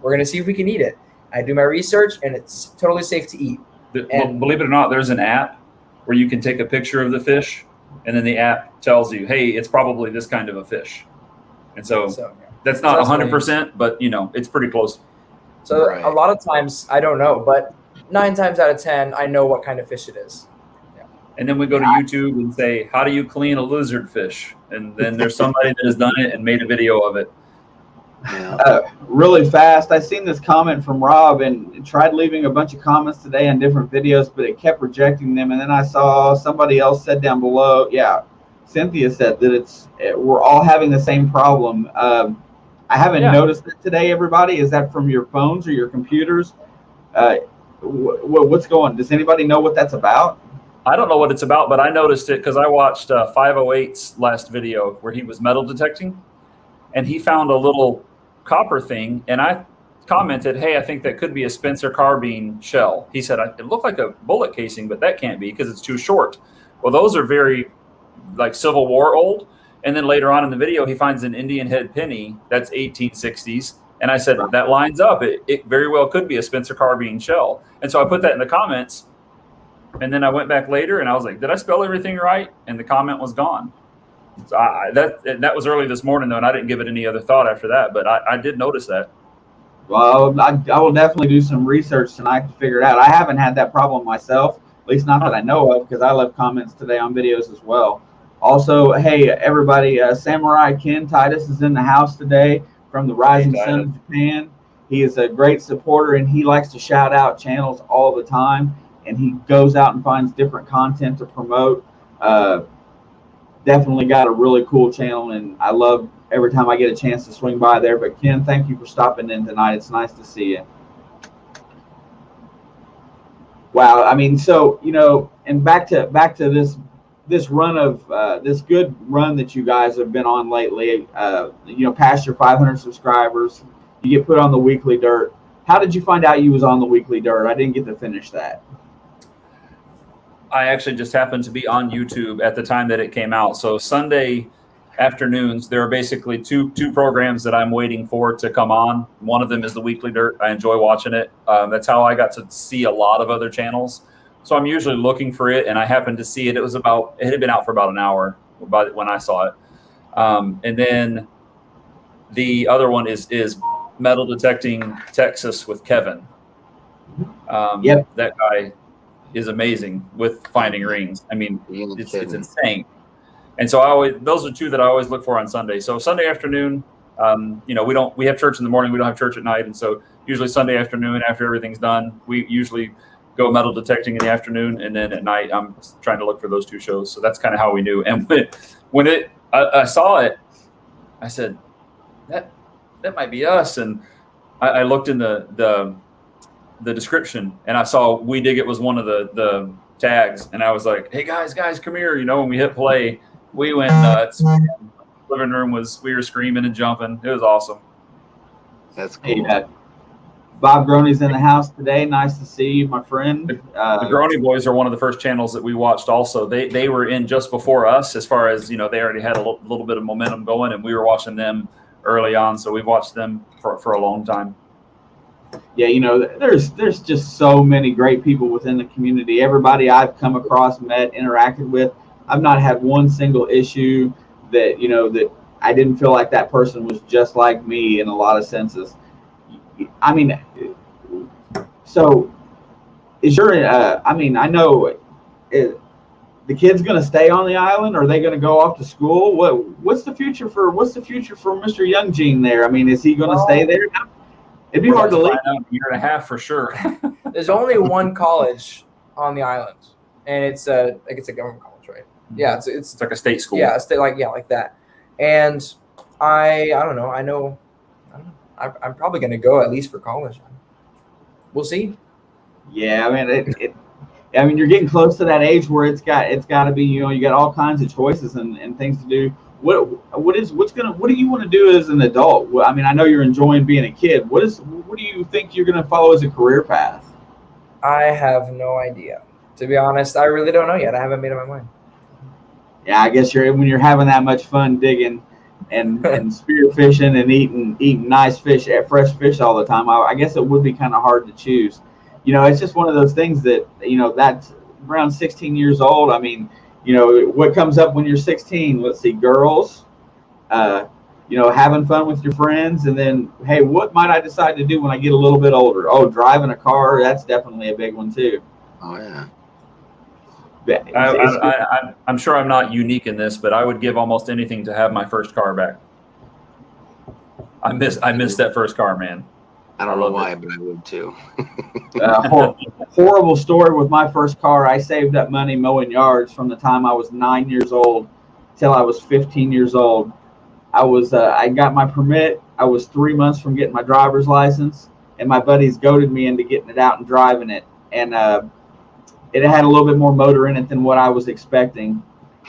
Speaker 4: We're going to see if we can eat it. I do my research and it's totally safe to eat.
Speaker 3: And believe it or not, there's an app where you can take a picture of the fish and then the app tells you, hey, it's probably this kind of a fish. And so that's not 100%, but it's pretty close.
Speaker 4: So a lot of times I don't know, but 9 times out of 10, I know what kind of fish it is.
Speaker 3: And then we go to YouTube and say, how do you clean a lizard fish? And then there's somebody that has done it and made a video of it.
Speaker 2: Yeah.
Speaker 1: Really fast, I seen this comment from Rob and tried leaving a bunch of comments today on different videos, but it kept rejecting them. And then I saw somebody else said down below, Cynthia said that we're all having the same problem. I haven't noticed it today, everybody. Is that from your phones or your computers? What's going on? Does anybody know what that's about?
Speaker 3: I don't know what it's about, but I noticed it because I watched 508's last video where he was metal detecting, and he found a little copper thing, and I commented, hey, I think that could be a Spencer carbine shell. He said, it looked like a bullet casing, but that can't be because it's too short. Well, those are very like Civil War old. And then later on in the video, he finds an Indian head penny that's 1860s. And I said, that lines up. It very well could be a Spencer carbine shell. And so I put that in the comments. And then I went back later and I was like, did I spell everything right? And the comment was gone. So that was early this morning, though, and I didn't give it any other thought after that. But I did notice that.
Speaker 1: Well, I will definitely do some research tonight to figure it out. I haven't had that problem myself, at least not that I know of, because I left comments today on videos as well. Also, hey, everybody, Samurai Ken Titus is in the house today from the Rising Sun of Japan. He is a great supporter, and he likes to shout out channels all the time. And he goes out and finds different content to promote. Definitely got a really cool channel, and I love every time I get a chance to swing by there. But Ken, thank you for stopping in tonight. It's nice to see you. Wow, I mean, so and back to this run of this good run that you guys have been on lately. Past your 500 subscribers, you get put on the Weekly Dirt. How did you find out you was on the Weekly Dirt? I didn't get to finish that.
Speaker 3: I actually just happened to be on YouTube at the time that it came out. So Sunday afternoons, there are basically two programs that I'm waiting for to come on. One of them is the Weekly Dirt. I enjoy watching it. That's how I got to see a lot of other channels. So I'm usually looking for it, and I happened to see it. It had been out for about an hour when I saw it. And then the other one is Metal Detecting Texas with Kevin. That guy is amazing with finding rings. I mean, it's insane. And so those are two that I always look for on Sunday. So Sunday afternoon, we have church in the morning. We don't have church at night. And so usually Sunday afternoon, after everything's done, we usually go metal detecting in the afternoon, and then at night I'm trying to look for those two shows. So that's kind of how we knew. And when I saw it, I said that might be us. And I looked in the description, and I saw We Dig It was one of the tags, and I was like, hey guys, come here. When we hit play, we went nuts. Living room we were screaming and jumping. It was awesome.
Speaker 2: That's cool.
Speaker 1: Hey, Bob Groney's in the house today. Nice to see you, my friend.
Speaker 3: The Groney Boys are one of the first channels that we watched also. They were in just before us, as far as, they already had a little bit of momentum going, and we were watching them early on. So we've watched them for a long time.
Speaker 1: Yeah, there's just so many great people within the community. Everybody I've come across, met, interacted with, I've not had one single issue that, that I didn't feel like that person was just like me in a lot of senses. I mean, so is your, I know the kid's going to stay on the island, or are they going to go off to school? What's the future for Mr. Young Gene there? I mean, is he going to stay there? It'd be hard to leave.
Speaker 3: A year and a half for sure.
Speaker 4: There's only one college on the island, and it's I think it's a government college, right? Yeah, it's
Speaker 3: like a state school.
Speaker 4: Yeah, like that. And I don't know. I'm probably going to go at least for college. We'll see.
Speaker 1: Yeah, I mean, you're getting close to that age where it's got to be, you got all kinds of choices and things to do. What do you want to do as an adult? I mean, I know you're enjoying being a kid. What do you think you're going to follow as a career path?
Speaker 4: I have no idea. To be honest, I really don't know yet. I haven't made up my mind.
Speaker 1: Yeah, I guess when you're having that much fun digging and spear fishing and eating nice fish, fresh fish all the time, I guess it would be kind of hard to choose. It's just one of those things that, that's around 16 years old. I mean, what comes up when you're 16? Let's see, girls, having fun with your friends. And then, hey, what might I decide to do when I get a little bit older? Oh, driving a car. That's definitely a big one too.
Speaker 2: Oh, yeah.
Speaker 3: I'm sure I'm not unique in this, but I would give almost anything to have my first car back. I miss that first car, man.
Speaker 2: I don't know why, but I would too.
Speaker 1: Horrible story with my first car. I saved up money mowing yards from the time I was 9 years old till I was 15 years old. I got my permit. I was 3 months from getting my driver's license, and my buddies goaded me into getting it out and driving it. And it had a little bit more motor in it than what I was expecting,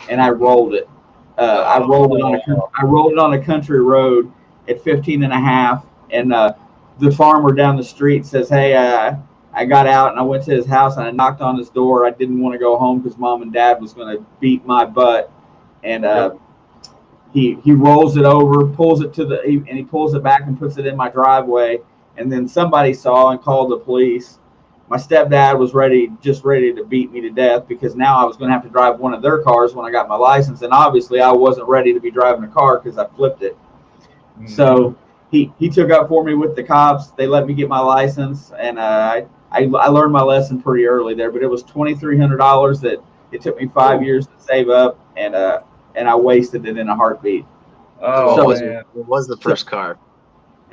Speaker 1: and I rolled it. I rolled it on a country road at 15 and a half, and the farmer down the street says, hey, I got out and I went to his house and I knocked on his door. I didn't want to go home because mom and dad was going to beat my butt. And he rolls it over, pulls it he pulls it back and puts it in my driveway. And then somebody saw and called the police. My stepdad was just ready to beat me to death because now I was going to have to drive one of their cars when I got my license. And obviously I wasn't ready to be driving a car because I flipped it. Mm-hmm. So he took up for me with the cops. They let me get my license, and I learned my lesson pretty early there. But it was $2,300 that it took me 5 years to save up, and I wasted it in a heartbeat.
Speaker 2: Oh, so what was the first car?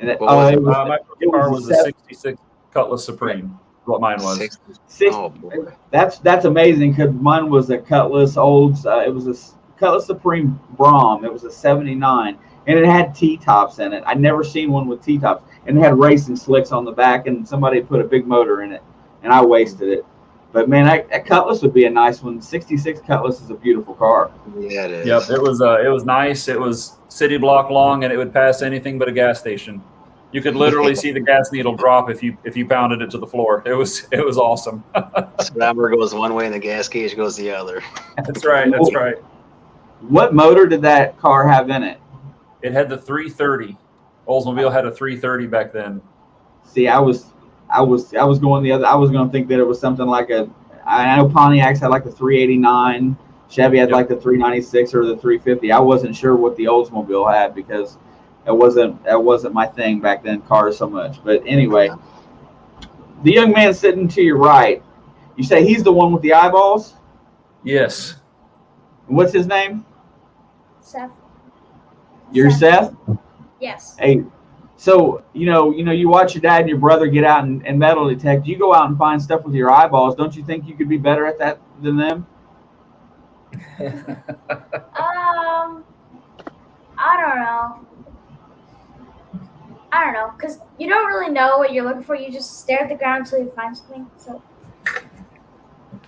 Speaker 3: My first car was a '66 Cutlass Supreme. What mine was.
Speaker 2: Oh boy.
Speaker 1: That's amazing because mine was a Cutlass Olds. It was a Cutlass Supreme Brom. It was a '79. And it had T-tops in it. I'd never seen one with T-tops. And it had racing slicks on the back, and somebody put a big motor in it. And I wasted it. But, man, that Cutlass would be a nice one. 66 Cutlass is a beautiful car.
Speaker 2: Yeah, it is.
Speaker 3: Yep, it was nice. It was city block long, and it would pass anything but a gas station. You could literally see the gas needle drop if you pounded it to the floor. It was awesome.
Speaker 2: Speedometer goes one way, and the gas gauge goes the other.
Speaker 3: That's right.
Speaker 1: What motor did that car have in it?
Speaker 3: It had the 330. Oldsmobile had a 330 back then.
Speaker 1: See, I was going the other. I was going to think that it was something like I know Pontiacs had like the 389. Chevy had like the 396 or the 350. I wasn't sure what the Oldsmobile had because that wasn't my thing back then, cars so much. But anyway, the young man sitting to your right, you say he's the one with the eyeballs?
Speaker 3: Yes.
Speaker 1: What's his name?
Speaker 5: Seth.
Speaker 1: You're Seth?
Speaker 5: Yes.
Speaker 1: Hey, So you watch your dad and your brother get out and metal detect. You go out and find stuff with your eyeballs. Don't you think you could be better at that than them?
Speaker 5: I don't know, because you don't really know what you're looking for. You just stare at the ground until you find something. So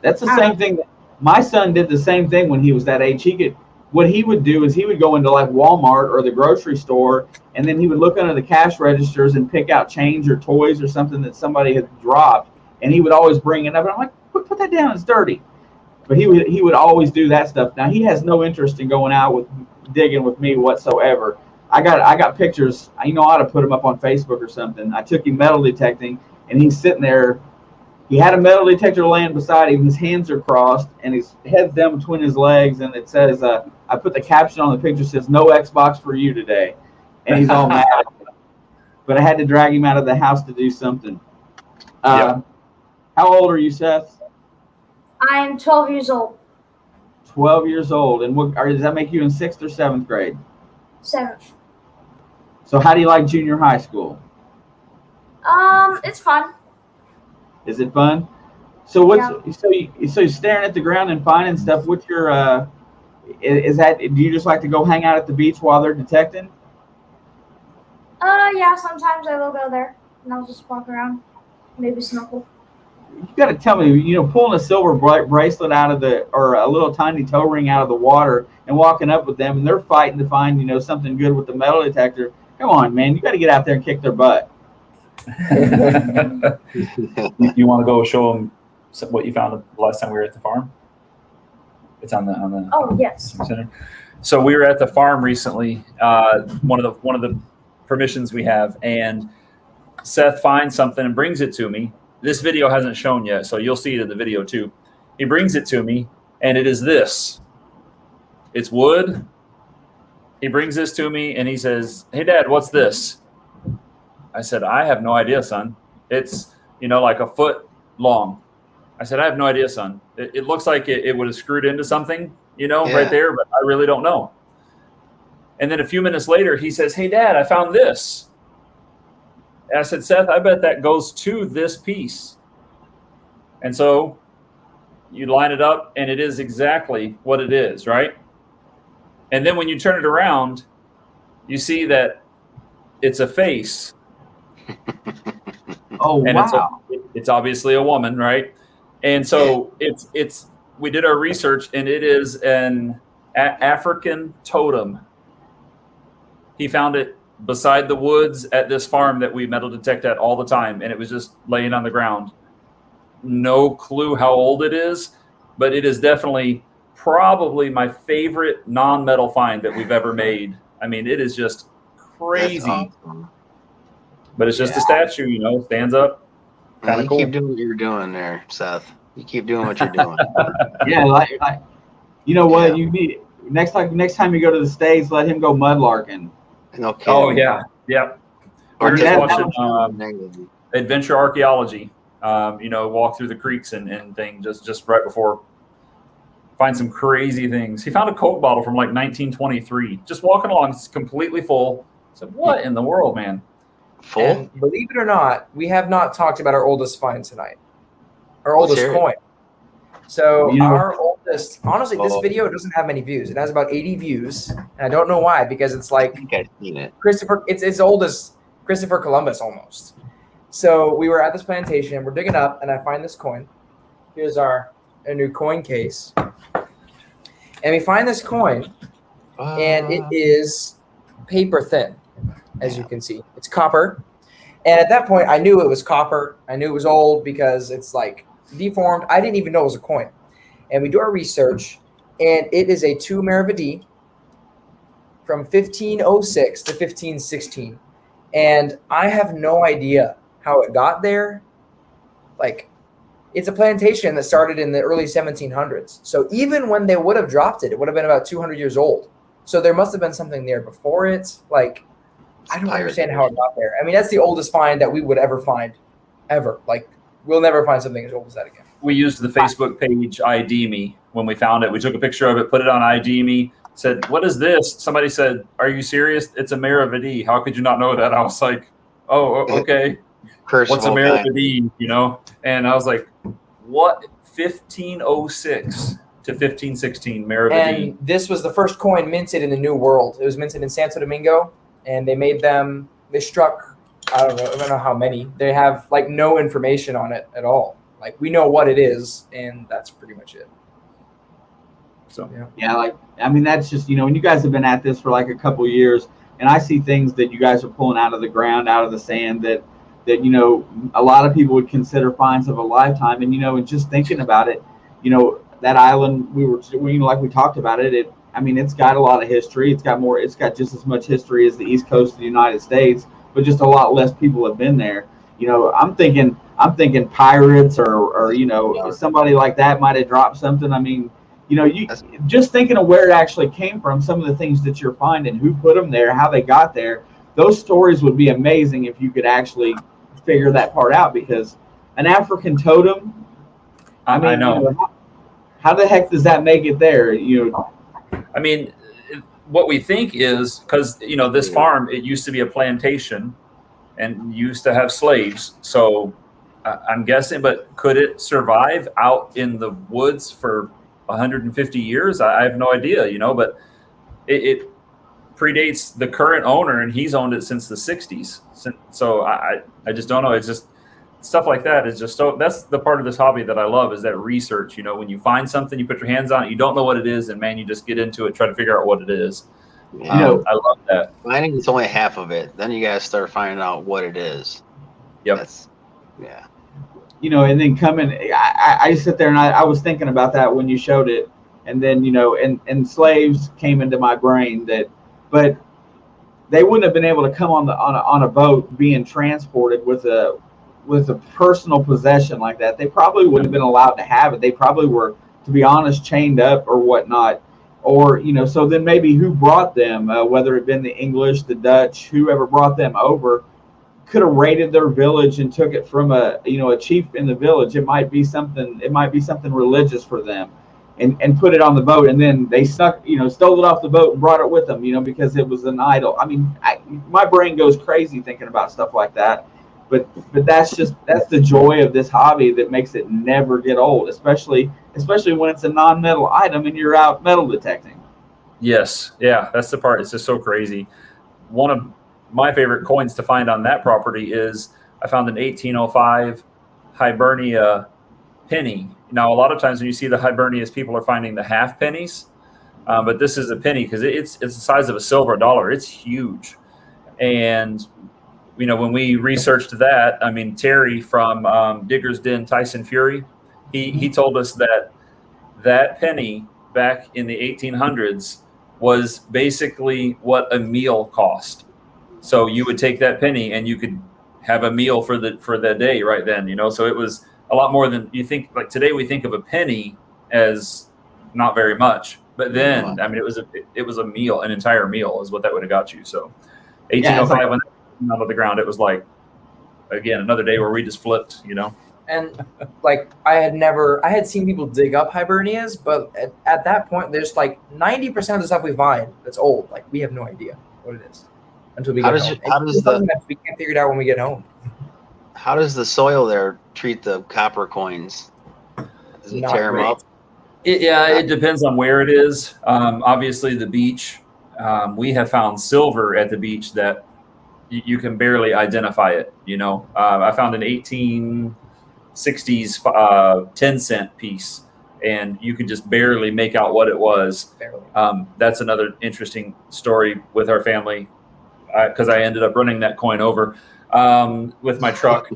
Speaker 1: that's the same thing. My son did the same thing when he was that age. What he would do is he would go into like Walmart or the grocery store, and then he would look under the cash registers and pick out change or toys or something that somebody had dropped, and he would always bring it up. And I'm like, put that down, it's dirty. But he would always do that stuff. Now he has no interest in going out with digging with me whatsoever. I got pictures. I ought to put them up on Facebook or something. I took him metal detecting, and he's sitting there. He had a metal detector laying beside him. His hands are crossed, and his head's down between his legs. And it says, I put the caption on the picture, says, "No Xbox for you today." And he's all mad. But I had to drag him out of the house to do something. How old are you, Seth?
Speaker 5: I am 12 years old.
Speaker 1: 12 years old. And does that make you in 6th or 7th grade?
Speaker 5: 7th.
Speaker 1: So how do you like junior high school?
Speaker 5: It's fun.
Speaker 1: Is it fun? So so you're staring at the ground and finding stuff. What's your do you just like to go hang out at the beach while they're detecting?
Speaker 5: Yeah, sometimes I will go there and I'll just walk around, maybe snorkel.
Speaker 1: You got to tell me, pulling a silver bracelet out of or a little tiny toe ring out of the water and walking up with them, and they're fighting to find, something good with the metal detector. Come on, man, you got to get out there and kick their butt.
Speaker 3: You want to go show them what you found the last time we were at the farm? It's on the.
Speaker 5: Oh yes.
Speaker 3: Center. So we were at the farm recently. One of the permissions we have, and Seth finds something and brings it to me. This video hasn't shown yet, so you'll see it in the video too. He brings it to me, and it is this. It's wood. He brings this to me, and he says, "Hey, Dad, what's this?" I said, "I have no idea, son. It's, like a foot long." I said, "I have no idea, son. It looks like it would have screwed into something, right there, but I really don't know." And then a few minutes later, he says, "Hey, Dad, I found this." And I said, "Seth, I bet that goes to this piece." And so you line it up, and it is exactly what it is, right? And then when you turn it around, you see that it's a face.
Speaker 1: Oh,
Speaker 3: and
Speaker 1: wow.
Speaker 3: It's obviously a woman, right? And so we did our research, and it is an African totem. He found it beside the woods at this farm that we metal detect at all the time, and it was just laying on the ground. No clue how old it is, but it is definitely probably my favorite non-metal find that we've ever made. I mean, it is just crazy.
Speaker 2: Awesome.
Speaker 3: But it's just a statue, stands up. Kind of cool.
Speaker 2: Keep doing what you're doing there, Seth. You keep doing what you're doing.
Speaker 1: Yeah, like what you need next time you go to the States, let him go mudlarking.
Speaker 2: No kidding.
Speaker 3: Oh yeah. We're just watching Adventure Archaeology. Walk through the creeks and things just right before. Find some crazy things. He found a Coke bottle from like 1923. Just walking along, it's completely full. I said, "What in the world, man?"
Speaker 2: Full?
Speaker 4: And believe it or not, we have not talked about our oldest find tonight. Our oldest coin. So our oldest, honestly, this video doesn't have many views. It has about 80 views. And I don't know why, because it's like
Speaker 2: I think I've seen it.
Speaker 4: it's as old as Christopher Columbus almost. So we were at this plantation and we're digging up, and I find this coin. Here's a new coin case. And we find this coin, and it is paper thin, as you can see. It's copper. And at that point, I knew it was copper. I knew it was old because it's like deformed. I didn't even know it was a coin. And we do our research, and it is a 2 Maravedí from 1506 to 1516. And I have no idea how it got there. Like, it's a plantation that started in the early 1700s. So even when they would have dropped it, it would have been about 200 years old. So there must have been something there before it. Like, I don't understand how it got there. I mean, that's the oldest find that we would ever find, ever. Like, we'll never find something as old as that again.
Speaker 3: We used the Facebook page ID Me when we found it. We took a picture of it, put it on ID Me, said, "What is this?" Somebody said, "Are you serious? It's a Maravidi. How could you not know that?" I was like, "Oh, okay.
Speaker 2: Curse
Speaker 3: What's
Speaker 2: of
Speaker 3: a
Speaker 2: all kind.
Speaker 3: Maravidi?" You know? And I was like, "What? 1506 to 1516 Maravidi."
Speaker 4: And this was the first coin minted in the New World. It was minted in Santo Domingo, and they made them. They struck. I don't know how many. They have like no information on it at all. Like we know what it is, and that's pretty much it.
Speaker 3: So
Speaker 1: Yeah, like I mean, that's just when you guys have been at this for like a couple years, and I see things that you guys are pulling out of the ground, out of the sand that a lot of people would consider finds of a lifetime, and just thinking about it, that island like we talked about it. I mean, it's got a lot of history. It's got just as much history as the East Coast of the United States, but just a lot less people have been there. I'm thinking pirates or somebody like that might have dropped something. I mean, you just thinking of where it actually came from, some of the things that you're finding, who put them there, how they got there. Those stories would be amazing if you could actually figure that part out, because an African totem, I mean,
Speaker 3: I know.
Speaker 1: How the heck does that make it there?
Speaker 3: I mean, what we think is because this farm, it used to be a plantation and used to have slaves. So I'm guessing, but could it survive out in the woods for 150 years? I have no idea, but it predates the current owner, and he's owned it since the 60s. So I just don't know. It's just stuff like that is just so. That's the part of this hobby that I love, is that research. When you find something, you put your hands on it, you don't know what it is, and man, you just get into it, try to figure out what it is. I love that.
Speaker 2: I think it's only half of it. Then you guys start finding out what it is.
Speaker 3: Yep.
Speaker 1: And then I sit there and I was thinking about that when you showed it, and then and slaves came into my brain but they wouldn't have been able to come on a boat being transported with a personal possession like that. They probably wouldn't have been allowed to have it. They probably were, to be honest, chained up or whatnot. Or so then maybe who brought them, whether it been the English, the Dutch, whoever brought them over, could have raided their village and took it from a chief in the village. It might be something religious for them, and put it on the boat, and then they stole it off the boat and brought it with them, because it was an idol. I mean, my brain goes crazy thinking about stuff like that. But that's the joy of this hobby that makes it never get old, especially when it's a non-metal item and you're out metal detecting.
Speaker 3: Yes, yeah, that's the part. It's just so crazy. One of my favorite coins to find on that property is I found an 1805 Hibernia Penny. Now, a lot of times when you see the Hibernias, people are finding the half pennies, but this is a penny because it's the size of a silver dollar. It's huge, and when we researched that, I mean, Terry from Digger's Den, Tyson Fury, he told us that penny back in the 1800s was basically what a meal cost. So you would take that penny and you could have a meal for the day right then, So it was a lot more than you think. Like today, we think of a penny as not very much, but then I mean, it was a meal, an entire meal is what that would have got you. So 1805 when that came out of the ground, it was like again another day where we just flipped,
Speaker 4: And like I had seen people dig up Hibernias, but at that point, there's like 90% of the stuff we find that's old. Like we have no idea what it is until we get home. We can't figure it out when we get home.
Speaker 2: How does the soil there treat the copper coins? Does it tear them up?
Speaker 3: It depends on where it is. Obviously, the beach. We have found silver at the beach that you can barely identify it. I found an 1860s 10-cent piece, and you can just barely make out what it was. That's another interesting story with our family because I ended up running that coin over with my truck.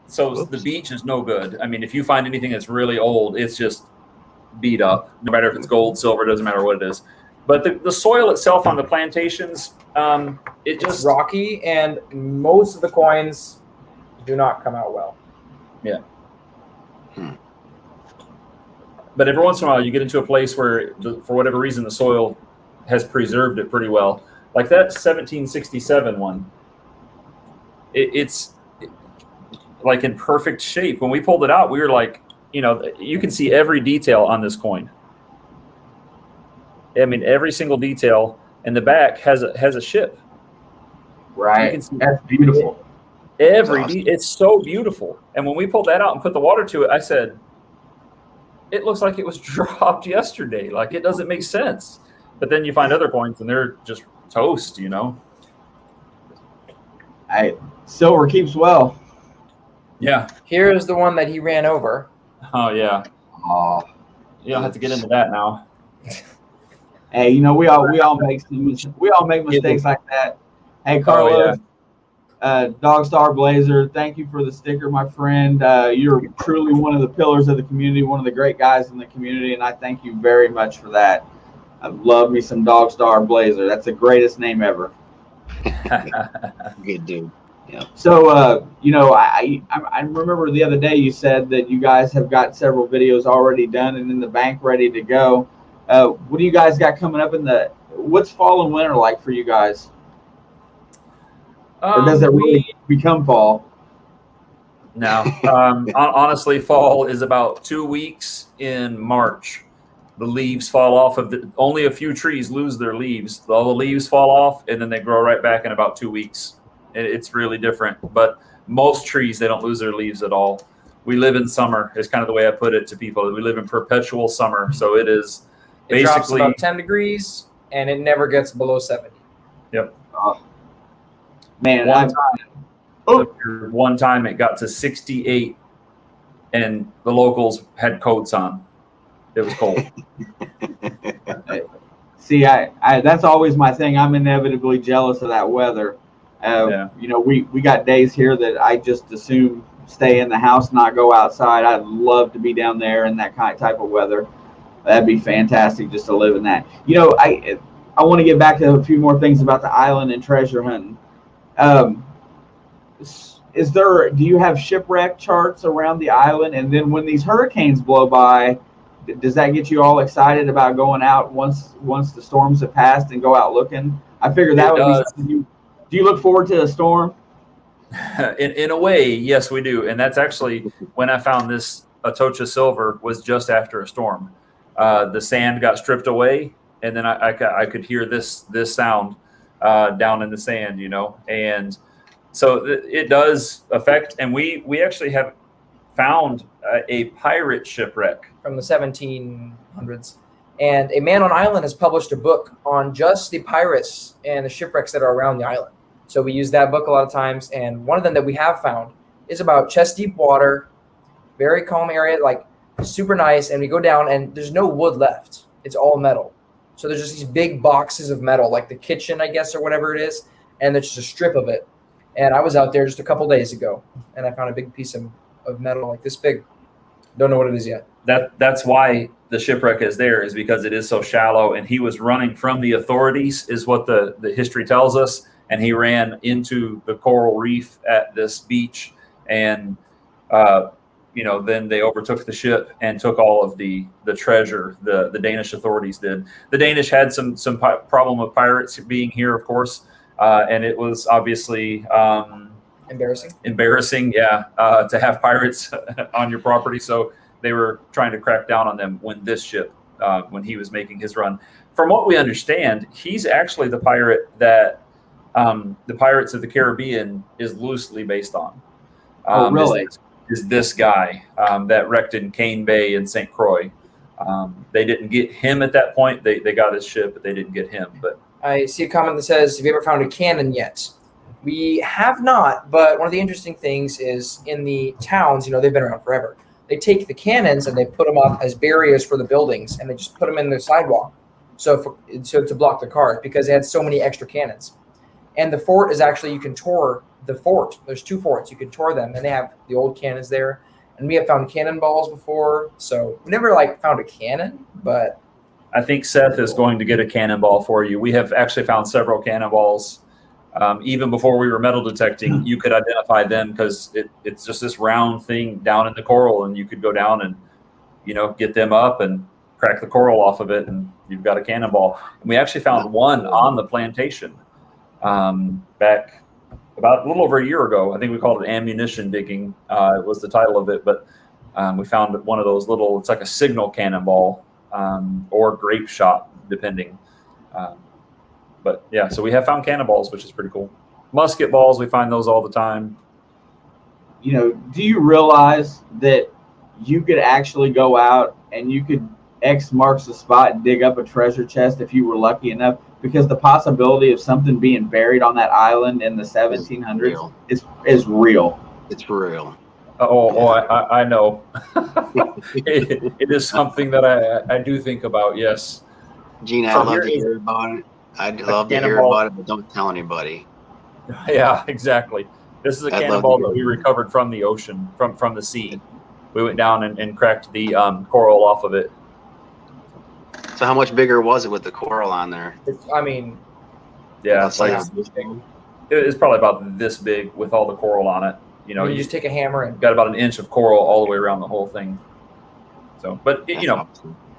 Speaker 3: So the beach is no good. I mean, if you find anything that's really old, it's just beat up. No matter if it's gold, silver, doesn't matter what it is. But the soil itself on the plantations, it's
Speaker 4: rocky, and most of the coins do not come out well.
Speaker 3: Yeah. But every once in a while, you get into a place where, for whatever reason, the soil has preserved it pretty well. Like that 1767 one, it's like in perfect shape. When we pulled it out, we were like, you can see every detail on this coin. I mean, every single detail, and the back has a ship.
Speaker 1: Right.
Speaker 3: You can see
Speaker 1: That's beautiful.
Speaker 3: It's so beautiful. And when we pulled that out and put the water to it, I said, it looks like it was dropped yesterday. Like, it doesn't make sense. But then you find other coins and they're just toast,
Speaker 1: Hey, silver keeps well.
Speaker 3: Yeah.
Speaker 4: Here's the one that he ran over.
Speaker 3: Oh yeah.
Speaker 1: Oh.
Speaker 3: You don't have to get into that now.
Speaker 1: Hey, we all make mistakes like that. Hey, Carlos, Dog Star Blazer, thank you for the sticker, my friend. You're truly one of the pillars of the community, one of the great guys in the community, and I thank you very much for that. I love me some Dog Star Blazer. That's the greatest name ever.
Speaker 2: Good dude. Yeah.
Speaker 1: So, I remember the other day you said that you guys have got several videos already done and in the bank ready to go. What do you guys got coming up what's fall and winter like for you guys? Or does it really become fall?
Speaker 3: No. Honestly, fall is about 2 weeks in March. The leaves fall off only a few trees lose their leaves. All the leaves fall off and then they grow right back in about 2 weeks. It's really different. But most trees, they don't lose their leaves at all. We live in summer is kind of the way I put it to people. We live in perpetual summer. So it is basically.
Speaker 4: It drops about 10 degrees and it never gets below 70.
Speaker 3: Yep.
Speaker 1: Man,
Speaker 3: one time it got to 68 and the locals had coats on. It was cold.
Speaker 1: See, I that's always my thing. I'm inevitably jealous of that weather. We got days here that I just assume stay in the house, not go outside. I'd love to be down there in that type of weather. That'd be fantastic just to live in that. I want to get back to a few more things about the island and treasure hunting. Do you have shipwreck charts around the island? And then when these hurricanes blow by, does that get you all excited about going out once the storms have passed and go out looking? I figure that would be something do you look forward to a storm?
Speaker 3: In a way, yes, we do. And that's actually when I found this Atocha silver was just after a storm. The sand got stripped away, and then I could hear this sound down in the sand, and so it does affect. And we actually have found a pirate shipwreck
Speaker 4: from the 1700s. And a man on island has published a book on just the pirates and the shipwrecks that are around the island. So we use that book a lot of times. And one of them that we have found is about chest deep water, very calm area, like super nice. And we go down and there's no wood left. It's all metal. So there's just these big boxes of metal, like the kitchen, I guess, or whatever it is. And there's just a strip of it. And I was out there just a couple days ago and I found a big piece of metal like this big. Don't know what it is yet.
Speaker 3: That's why the shipwreck is there, is because it is so shallow, and he was running from the authorities is what the history tells us, and he ran into the coral reef at this beach, and then they overtook the ship and took all of the treasure. The Danish authorities did. The Danish had some problem with pirates being here, of course, and it was obviously embarrassing, to have pirates on your property. So they were trying to crack down on them when this ship, when he was making his run. From what we understand, he's actually the pirate that the Pirates of the Caribbean is loosely based on.
Speaker 1: Really?
Speaker 3: Is this guy that wrecked in Cane Bay and St. Croix. They didn't get him at that point. They got his ship, but they didn't get him. But
Speaker 4: I see a comment that says, have you ever found a cannon yet? We have not, but one of the interesting things is in the towns, they've been around forever. They take the cannons and they put them up as barriers for the buildings, and they just put them in the sidewalk, so to block the cars, because they had so many extra cannons. And the fort is actually, you can tour the fort. There's 2 forts. You can tour them, and they have the old cannons there. And we have found cannonballs before, so we never found a cannon, but
Speaker 3: I think Seth is going to get a cannonball for you. We have actually found several cannonballs. Even before we were metal detecting, you could identify them because it's just this round thing down in the coral, and you could go down and, get them up and crack the coral off of it, and you've got a cannonball. And we actually found one on the plantation back about a little over a year ago. I think we called it ammunition digging. It was the title of it, but We found one of those little, it's like a signal cannonball or grape shot, depending. But yeah, so we have found cannonballs, which is pretty cool. Musket balls, we find those all the time.
Speaker 1: You know, do you realize that you could actually go out and you could X marks the spot and dig up a treasure chest if you were lucky enough? Because the possibility of something being buried on that island in the 1700s is real.
Speaker 2: It's real.
Speaker 3: I know. it is something that I do think about, yes.
Speaker 2: Gene, I'd love to hear about it. I'd love to hear about it, but don't tell anybody.
Speaker 3: Yeah, exactly. This is a cannonball that we recovered from the ocean, from the sea. We went down and cracked the coral off of it.
Speaker 2: So how much bigger was it with the coral on there?
Speaker 3: Yeah, it's like it's probably about this big with all the coral on it. You know,
Speaker 4: you just take a hammer and
Speaker 3: got about an inch of coral all the way around the whole thing. So, but you know,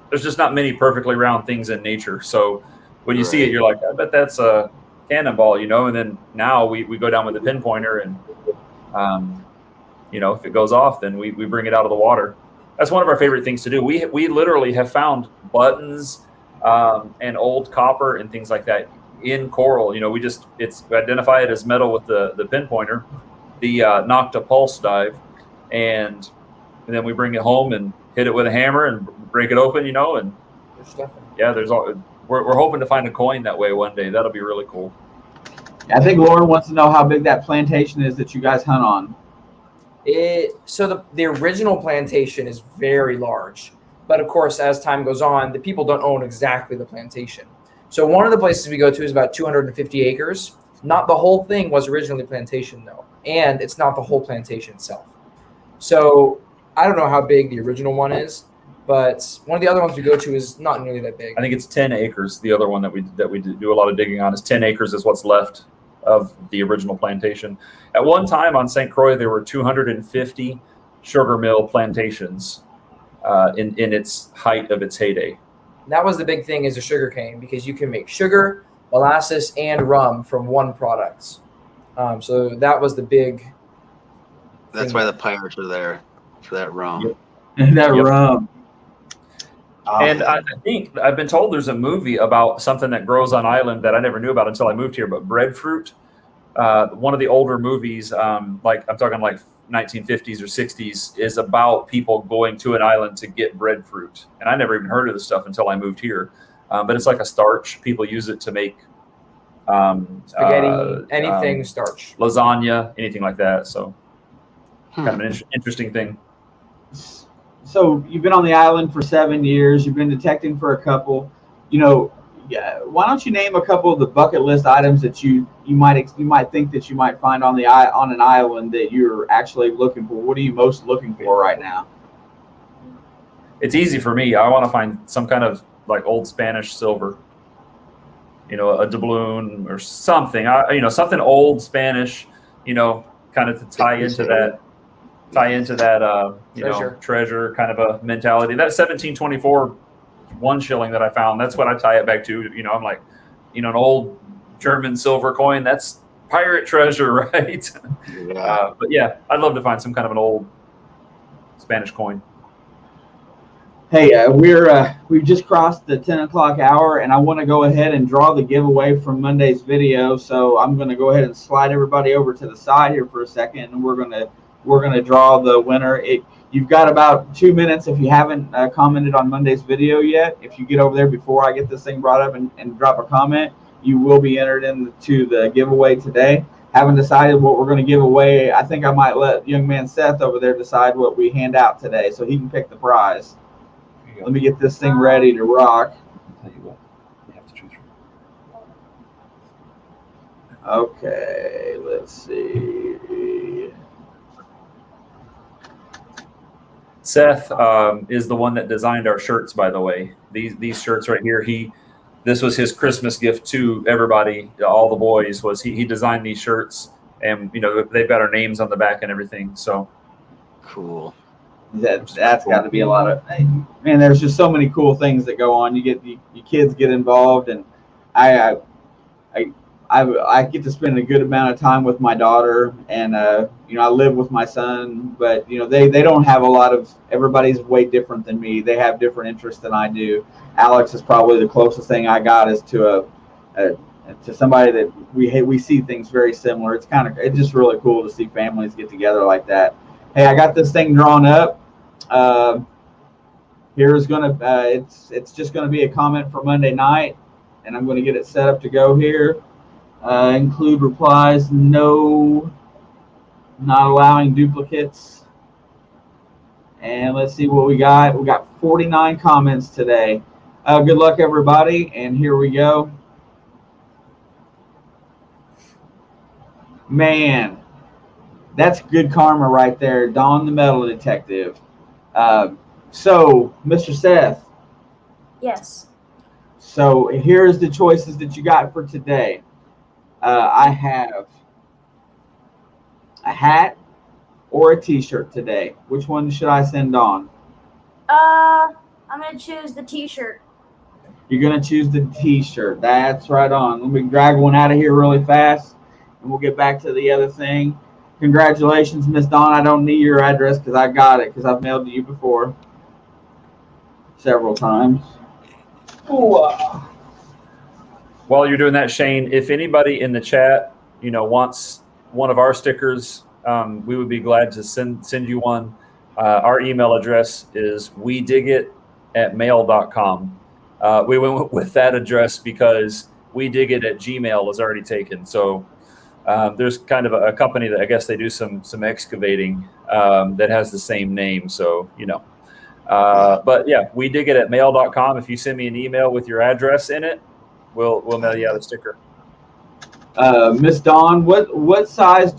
Speaker 3: there's just not many perfectly round things in nature. So when you see it, you're like, I bet that's a cannonball, you know. And then now we go down with the pinpointer, and you know, if it goes off, then we bring it out of the water. That's one of our favorite things to do. We literally have found buttons and old copper and things like that in coral. You know, we identify it as metal with the pinpointer, the nokta pulse dive, and then we bring it home and hit it with a hammer and break it open. You know, and yeah, we're hoping to find a coin that way one day. That'll be really cool.
Speaker 1: I think Lauren wants to know how big that plantation is that you guys hunt on.
Speaker 4: So the original plantation is very large, but of course, as time goes on, the people don't own exactly the plantation. So one of the places we go to is about 250 acres. Not the whole thing was originally plantation though, and it's not the whole plantation itself. So I don't know how big the original one is, but one of the other ones we go to is not nearly that big.
Speaker 3: I think it's 10 acres. The other one that we do a lot of digging on is 10 acres is what's left of the original plantation. At one time on St. Croix, there were 250 sugar mill plantations in its height of its heyday.
Speaker 4: And that was the big thing, is the sugar cane, because you can make sugar, molasses, and rum from one product. So that was the big.
Speaker 2: That's why the pirates are there, for that rum.
Speaker 1: Yep. That rum.
Speaker 3: And I think I've been told there's a movie about something that grows on island that I never knew about until I moved here, but breadfruit. One of the older movies, like I'm talking like 1950s or 60s, is about people going to an island to get breadfruit. And I never even heard of this stuff until I moved here. But it's like a starch. People use it to make
Speaker 4: spaghetti, anything starch.
Speaker 1: Lasagna,
Speaker 3: anything like that. So kind of an interesting thing.
Speaker 1: So you've been on the island for 7 years. You've been detecting for a couple. You know, why don't you name a couple of the bucket list items that you might think that you might find on an island that you're actually looking for? What are you most looking for right now?
Speaker 3: It's easy for me. I want to find some kind of like old Spanish silver. You know, a doubloon or something. Something old Spanish. You know, kind of to tie into that treasure kind of a mentality. That 1724 1 shilling that I found, that's what I tie it back to. You know, I'm like, an old German silver coin, that's pirate treasure, right?
Speaker 2: Yeah.
Speaker 3: But yeah, I'd love to find some kind of an old Spanish coin.
Speaker 1: Hey, we've just crossed the 10 o'clock hour, and I want to go ahead and draw the giveaway from Monday's video. So I'm going to go ahead and slide everybody over to the side here for a second, and we're going to draw the winner. You've got about 2 minutes if you haven't commented on Monday's video yet. If you get over there before I get this thing brought up and drop a comment, you will be entered into the giveaway today. Haven't decided what we're going to give away. I think I might let young man Seth over there decide what we hand out today so he can pick the prize. Let me get this thing ready to rock.
Speaker 3: I'll tell you what, you have to choose from.
Speaker 1: Okay, let's see.
Speaker 3: Seth is the one that designed our shirts, by the way. These shirts right here, this was his Christmas gift to everybody, all the boys, was he designed these shirts, and they've got our names on the back and everything. So
Speaker 2: cool.
Speaker 1: That's got to be a lot of, man, there's just so many cool things that go on. You kids get involved, and I I get to spend a good amount of time with my daughter, and I live with my son. But they don't have a lot of. Everybody's way different than me. They have different interests than I do. Alex is probably the closest thing I got is to to somebody that we see things very similar. It's just really cool to see families get together like that. Hey, I got this thing drawn up. Here's gonna it's just gonna be a comment for Monday night, and I'm gonna get it set up to go here. Include replies, no, not allowing duplicates. And let's see what we got. We got 49 comments today. Good luck, everybody. And here we go. Man, that's good karma right there. Dawn the Metal Detective. So, Mr. Seth.
Speaker 5: Yes.
Speaker 1: So here's the choices that you got for today. I have a hat or a t-shirt today. Which one should I send on?
Speaker 5: I'm gonna choose the t-shirt.
Speaker 1: You're gonna choose the t-shirt. That's right on. Let me drag one out of here really fast, and we'll get back to the other thing. Congratulations, Miss Dawn. I don't need your address because I got it because I've mailed to you before several times. Ooh.
Speaker 3: While you're doing that, Shane, if anybody in the chat, wants one of our stickers, we would be glad to send you one. Our email address is wedigit@mail.com. We went with that address because wedigit@gmail is already taken. So there's kind of a company that I guess they do some excavating that has the same name. So, but yeah, wedigit@mail.com. If you send me an email with your address in it, we'll mail you out a sticker.
Speaker 1: Miss Dawn, what size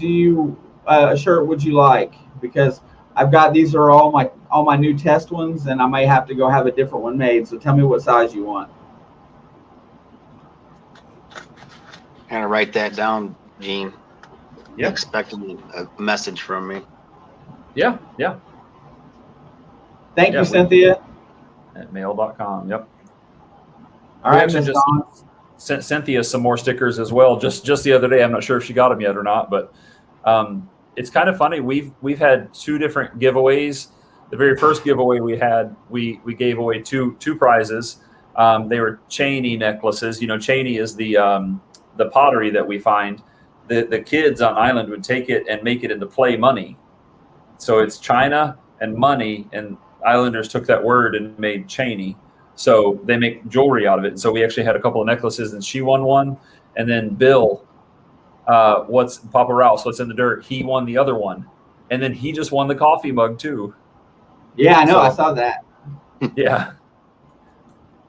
Speaker 1: shirt would you like? Because I've got these are all my new test ones, and I may have to go have a different one made. So tell me what size you want.
Speaker 2: Kind of write that down, Gene.
Speaker 3: Yeah.
Speaker 2: Expecting a message from me.
Speaker 3: Yeah.
Speaker 1: Thank you, Cynthia.
Speaker 3: At mail.com. Yep.
Speaker 1: All right, Miss Dawn.
Speaker 3: Sent Cynthia some more stickers as well. Just the other day. I'm not sure if she got them yet or not, but it's kind of funny. We've had two different giveaways. The very first giveaway we had, we gave away two prizes. They were Cheney necklaces. Cheney is the pottery that we find. The kids on island would take it and make it into play money. So it's China and money, and islanders took that word and made Cheney. So they make jewelry out of it. And so we actually had a couple of necklaces, and she won one. And then Bill, Papa Rouse, what's in the dirt, he won the other one. And then he just won the coffee mug too.
Speaker 1: Yeah, I know. I saw that.
Speaker 3: Yeah.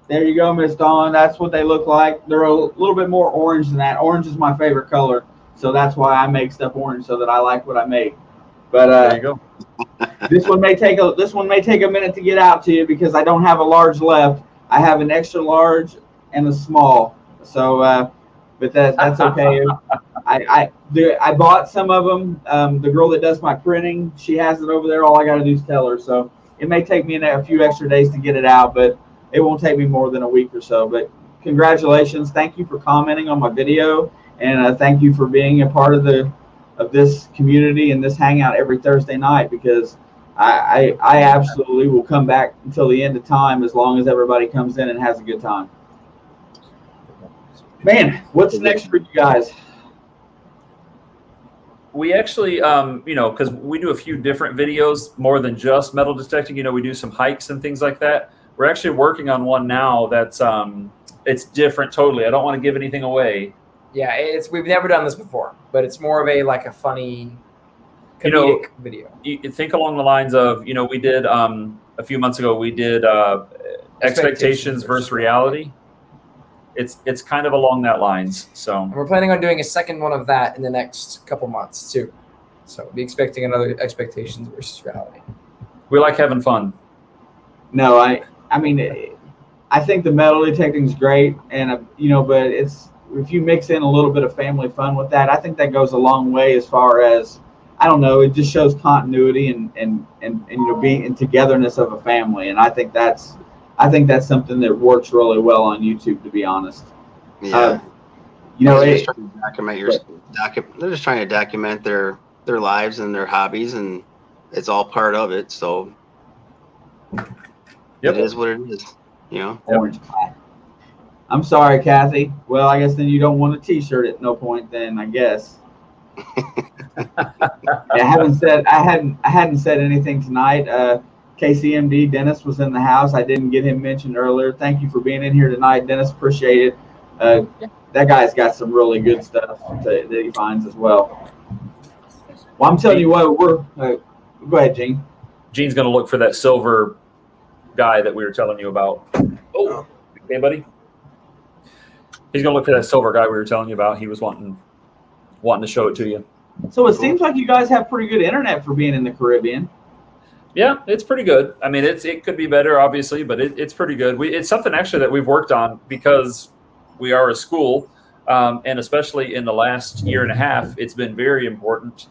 Speaker 1: There you go, Miss Dawn. That's what they look like. They're a little bit more orange than that. Orange is my favorite color. So that's why I make stuff orange, so that I like what I make. But
Speaker 3: there you go.
Speaker 1: This one may take a minute to get out to you because I don't have a large left. I have an extra large and a small. So, but that's okay. I bought some of them. The girl that does my printing, she has it over there. All I got to do is tell her. So it may take me a few extra days to get it out, but it won't take me more than a week or so. But congratulations! Thank you for commenting on my video, and thank you for being a part of this community and this hangout every Thursday night, because I absolutely will come back until the end of time as long as everybody comes in and has a good time. Man, what's next for you guys?
Speaker 3: We actually, because we do a few different videos more than just metal detecting. We do some hikes and things like that. We're actually working on one now that's it's different totally. I don't want to give anything away.
Speaker 4: Yeah, we've never done this before, but it's more of a funny comedic video.
Speaker 3: You think along the lines of, we did a few months ago, we did expectations versus reality. It's kind of along that lines. So
Speaker 4: and we're planning on doing a second one of that in the next couple months too. So be expecting another expectations versus reality.
Speaker 3: We like having fun.
Speaker 1: No, I mean, I think the metal detecting is great, and but if you mix in a little bit of family fun with that, I think that goes a long way as far as, I don't know, it just shows continuity and being in togetherness of a family, and I think that's something that works really well on YouTube, to be honest.
Speaker 2: Yeah.
Speaker 1: You know,
Speaker 2: they're just trying to they're just trying to document their lives and their hobbies, and it's all part of it. So
Speaker 3: Yep.
Speaker 2: it is what it is. You know.
Speaker 1: orange pie. I'm sorry, Kathy. Well, I guess then you don't want a T-shirt at no point. Then I guess. I hadn't said anything tonight. KCMD Dennis was in the house. I didn't get him mentioned earlier. Thank you for being in here tonight, Dennis. Appreciate it. That guy's got some really good stuff that he finds as well. Well, I'm telling you what, go ahead, Gene.
Speaker 3: Gene's going to look for that silver guy that we were telling you about. Oh, hey, buddy. He's going to look for that silver guy we were telling you about. He was wanting to show it to you.
Speaker 1: So it seems like you guys have pretty good internet for being in the Caribbean.
Speaker 3: Yeah, it's pretty good. I mean, it could be better, obviously, but it's pretty good. It's something actually that we've worked on because we are a school, and especially in the last year and a half, it's been very important.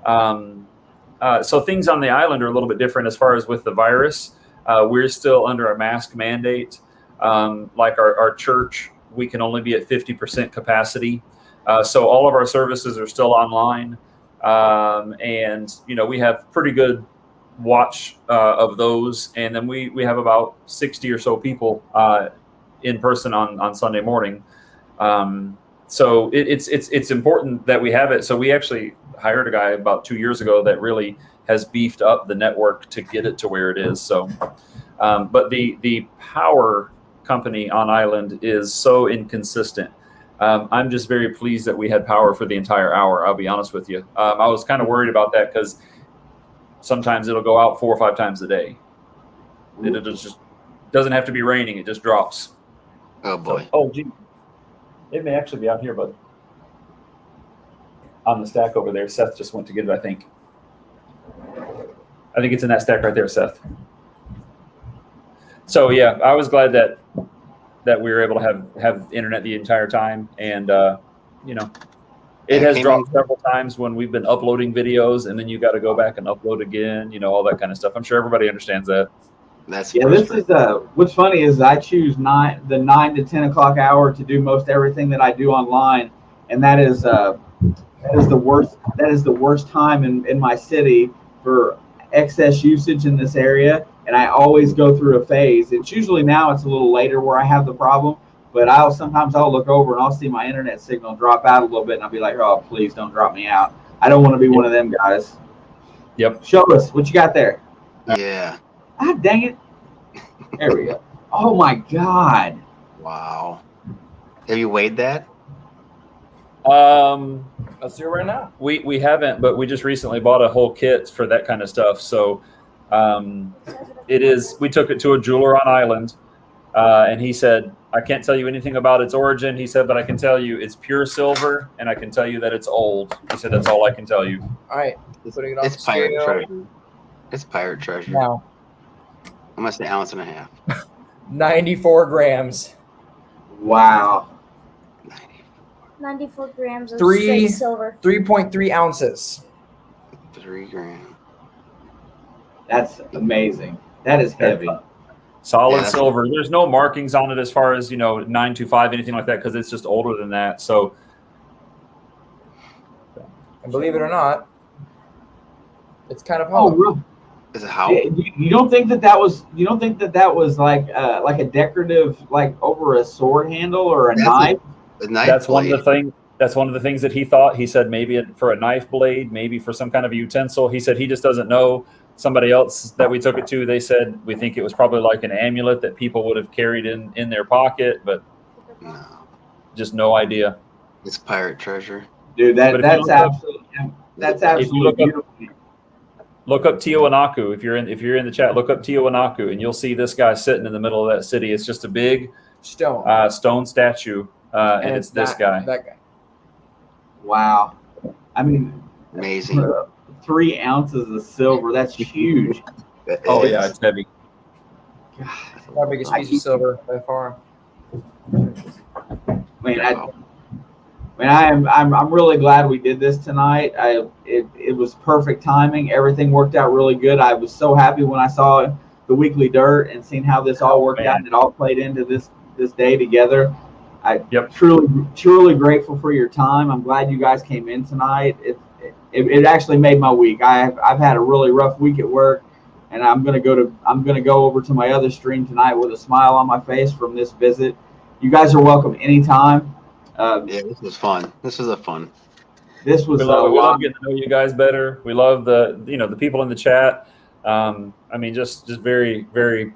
Speaker 3: So things on the island are a little bit different as far as with the virus. We're still under a mask mandate. Like our church, we can only be at 50% capacity. So all of our services are still online. And, we have pretty good watch of those. And then we have about 60 or so people in person on Sunday morning. So it's important that we have it. So we actually hired a guy about 2 years ago that really has beefed up the network to get it to where it is. So, but the power company on island is so inconsistent. I'm just very pleased that we had power for the entire hour. I'll be honest with you. I was kind of worried about that because sometimes it'll go out 4 or 5 times a day. It just doesn't have to be raining. It just drops.
Speaker 2: Oh boy.
Speaker 3: So, oh, gee. It may actually be out here, bud. On the stack over there. Seth just went to get it, I think. I think it's in that stack right there, Seth. So yeah, I was glad that we were able to have internet the entire time, and it has dropped several times when we've been uploading videos, and then you got to go back and upload again, all that kind of stuff. I'm sure everybody understands that.
Speaker 2: This
Speaker 1: is what's funny is I choose the 9 to 10 o'clock hour to do most everything that I do online, and that is the worst time in my city for excess usage in this area. And I always go through a phase. It's usually now it's a little later where I have the problem, but sometimes I'll look over and I'll see my internet signal drop out a little bit, and I'll be like, oh, please don't drop me out. I don't want to be one of them guys.
Speaker 3: Yep.
Speaker 1: Show us what you got there.
Speaker 2: Yeah.
Speaker 1: Ah, dang it. There we go. Oh my God.
Speaker 2: Wow. Have you weighed that?
Speaker 4: Let's do it right now.
Speaker 3: We haven't, but we just recently bought a whole kit for that kind of stuff. So we took it to a jeweler on island, and he said, I can't tell you anything about its origin. He said, but I can tell you it's pure silver, and I can tell you that it's old. He said, that's all I can tell you.
Speaker 4: All right. Putting it on
Speaker 2: It's pirate treasure. It's pirate treasure.
Speaker 4: Now,
Speaker 2: I'm going to say 1.5 ounces.
Speaker 4: 94 grams.
Speaker 1: Wow.
Speaker 5: 94 grams of
Speaker 4: Three-
Speaker 5: straight silver.
Speaker 4: 3.3 ounces.
Speaker 2: 3 grams.
Speaker 1: That's amazing. That is heavy.
Speaker 3: Solid
Speaker 2: Yeah.
Speaker 3: silver. There's no markings on it as far as 925, anything like that, because it's just older than that. So,
Speaker 4: And believe it or not, it's kind of
Speaker 1: Oh,
Speaker 4: hollow.
Speaker 1: really?
Speaker 2: Is it how?
Speaker 1: You don't think that was like a decorative, like over a sword handle or a
Speaker 2: That's
Speaker 1: knife?
Speaker 2: A knife
Speaker 3: that's one
Speaker 2: blade.
Speaker 3: of the things. That's one of the things that he thought. He said maybe for a knife blade, maybe for some kind of a utensil. He said he just doesn't know. Somebody else that we took it to, they said we think it was probably like an amulet that people would have carried in their pocket, but
Speaker 2: No.
Speaker 3: just no idea.
Speaker 2: It's pirate treasure.
Speaker 1: Dude,
Speaker 3: But if you
Speaker 1: that's
Speaker 3: look up-
Speaker 1: absolutely
Speaker 3: look up-
Speaker 1: beautiful.
Speaker 3: Look up Tiwanaku if you're in the chat. Look up Tiwanaku, and you'll see this guy sitting in the middle of that city. It's just a big
Speaker 4: Stone.
Speaker 3: stone statue, and it's this guy.
Speaker 4: That guy.
Speaker 1: Wow. I mean,
Speaker 2: Amazing.
Speaker 1: 3 ounces of silver. That's huge.
Speaker 3: Oh yeah, it's heavy.
Speaker 4: Our biggest piece of silver by far.
Speaker 1: I'm really glad we did this tonight. It was perfect timing. Everything worked out really good. I was so happy when I saw the weekly dirt and seeing how this all worked out and it all played into this day together. Truly grateful for your time. I'm glad you guys came in tonight. It actually made my week. I've had a really rough week at work, and I'm gonna go over to my other stream tonight with a smile on my face from this visit. You guys are welcome anytime.
Speaker 2: Yeah, this was fun. This was fun.
Speaker 1: This was
Speaker 3: we love getting to know you guys better. We love the people in the chat. I mean, just very, very.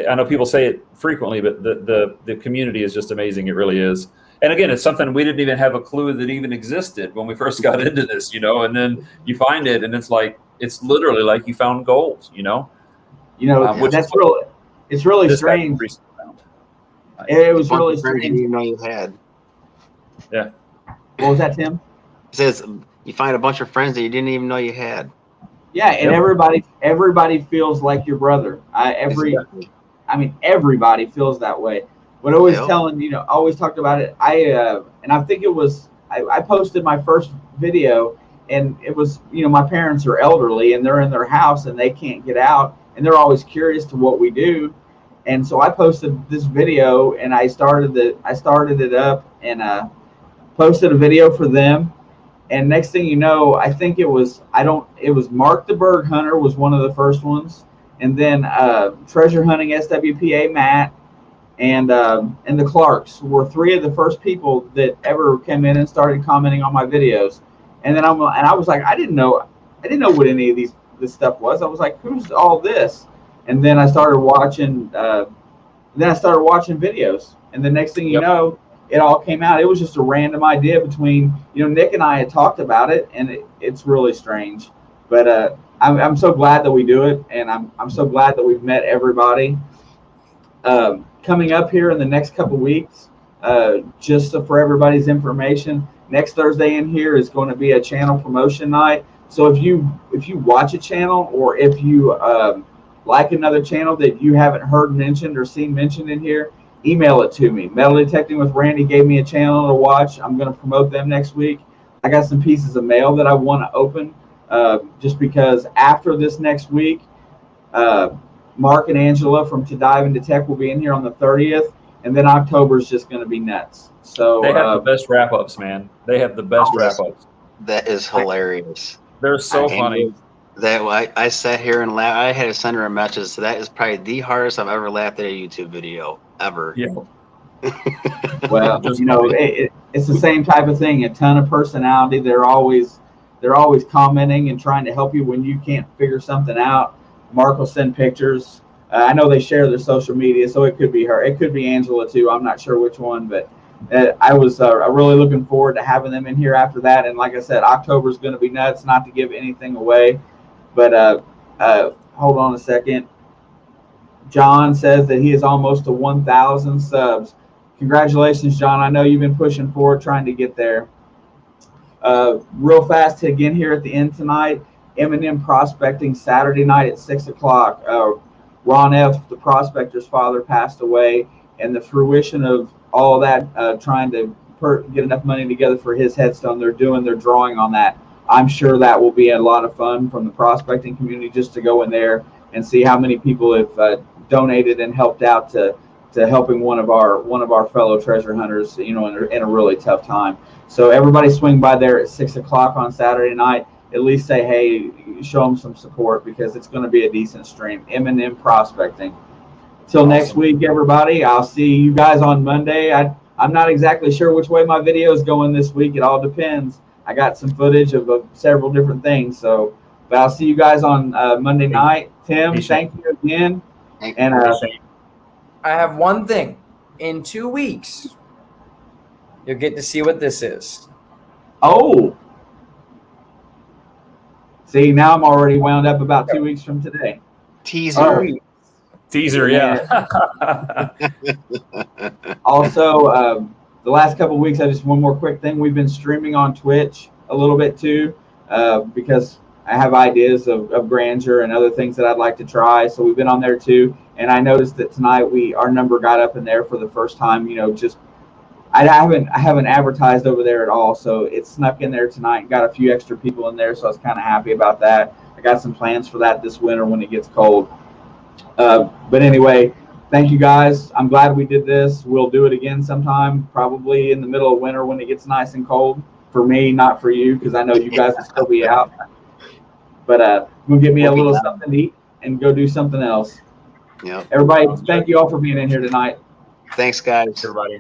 Speaker 3: I know people say it frequently, but the community is just amazing. It really is. And again, it's something we didn't even have a clue that even existed when we first got into this, and then you find it, and it's literally like you found gold,
Speaker 1: that's really, it's really strange. It was really strange.
Speaker 2: You didn't know you had.
Speaker 3: Yeah.
Speaker 1: What was that, Tim?
Speaker 2: It says you find a bunch of friends that you didn't even know you had.
Speaker 1: Yeah, and everybody feels like your brother.
Speaker 2: Exactly.
Speaker 1: I mean, everybody feels that way. But always always talked about it. And I think it was, I posted my first video, and it was, my parents are elderly and they're in their house and they can't get out, and they're always curious to what we do. And so I posted this video, and I started it up and posted a video for them. And next thing you know, I think it was Mark the Berg Hunter was one of the first ones, and then Treasure Hunting SWPA Matt and the Clarks were three of the first people that ever came in and started commenting on my videos. And then I was like, I didn't know what any of this stuff was. I was like, who's all this? And then I started watching videos, and the next thing you know, it all came out. It was just a random idea between, Nick and I had talked about it, and it's really strange. But I'm so glad that we do it, and I'm so glad that we've met everybody. Coming up here in the next couple weeks, just for everybody's information, next Thursday in here is going to be a channel promotion night. So if you watch a channel, or if you like another channel that you haven't heard mentioned or seen mentioned in here, email it to me. Metal Detecting with Randy gave me a channel to watch. I'm going to promote them next week. I got some pieces of mail that I want to open, just because after this next week, Mark and Angela from To Dive Into Tech will be in here on the 30th, and then October is just going to be nuts. So
Speaker 3: they have the best wrap-ups, man. They have the best wrap-ups.
Speaker 2: That is hilarious.
Speaker 3: They're so funny.
Speaker 2: I sat here and laughed. I had to send her a message. So that is probably the hardest I've ever laughed at a YouTube video ever.
Speaker 3: Yeah.
Speaker 1: Well, it's the same type of thing. A ton of personality. They're always commenting and trying to help you when you can't figure something out. Mark will send pictures. I know they share their social media, so it could be her. It could be Angela too. I'm not sure which one, but I was really looking forward to having them in here after that. And like I said, October is going to be nuts. Not to give anything away, but hold on a second. John says that he is almost to 1,000 subs. Congratulations, John. I know you've been pushing forward, trying to get there. Real fast again here at the end tonight. M&M Prospecting Saturday night at 6 o'clock. Ron F., the prospector's father, passed away, and the fruition of all that, trying to get enough money together for his headstone, they're drawing on that. I'm sure that will be a lot of fun from the prospecting community, just to go in there and see how many people have donated and helped out to helping one of our fellow treasure hunters, in a really tough time. So everybody swing by there at 6 o'clock on Saturday night. At least say, hey, show them some support, because it's going to be a decent stream. M&M Prospecting. Till next week, everybody. I'll see you guys on Monday. I'm not exactly sure which way my video is going this week. It all depends. I got some footage of several different things. But I'll see you guys on Monday night. Tim, thank you again. And
Speaker 4: I have one thing. In 2 weeks, you'll get to see what this is.
Speaker 1: Oh. See, now I'm already wound up about 2 weeks from today.
Speaker 2: Teaser.
Speaker 3: Teaser, yeah.
Speaker 1: Also, the last couple of weeks, one more quick thing. We've been streaming on Twitch a little bit too, because I have ideas of grandeur and other things that I'd like to try. So we've been on there too. And I noticed that tonight our number got up in there for the first time. I haven't advertised over there at all, so it snuck in there tonight and got a few extra people in there, so I was kind of happy about that. I got some plans for that this winter when it gets cold. But anyway, thank you guys. I'm glad we did this. We'll do it again sometime, probably in the middle of winter when it gets nice and cold. For me, not for you, because I know you guys will still be out. But we'll give me a little something to eat and go do something else.
Speaker 2: Yep.
Speaker 1: Everybody, thank you all for being in here tonight.
Speaker 2: Thanks, guys.
Speaker 3: Everybody.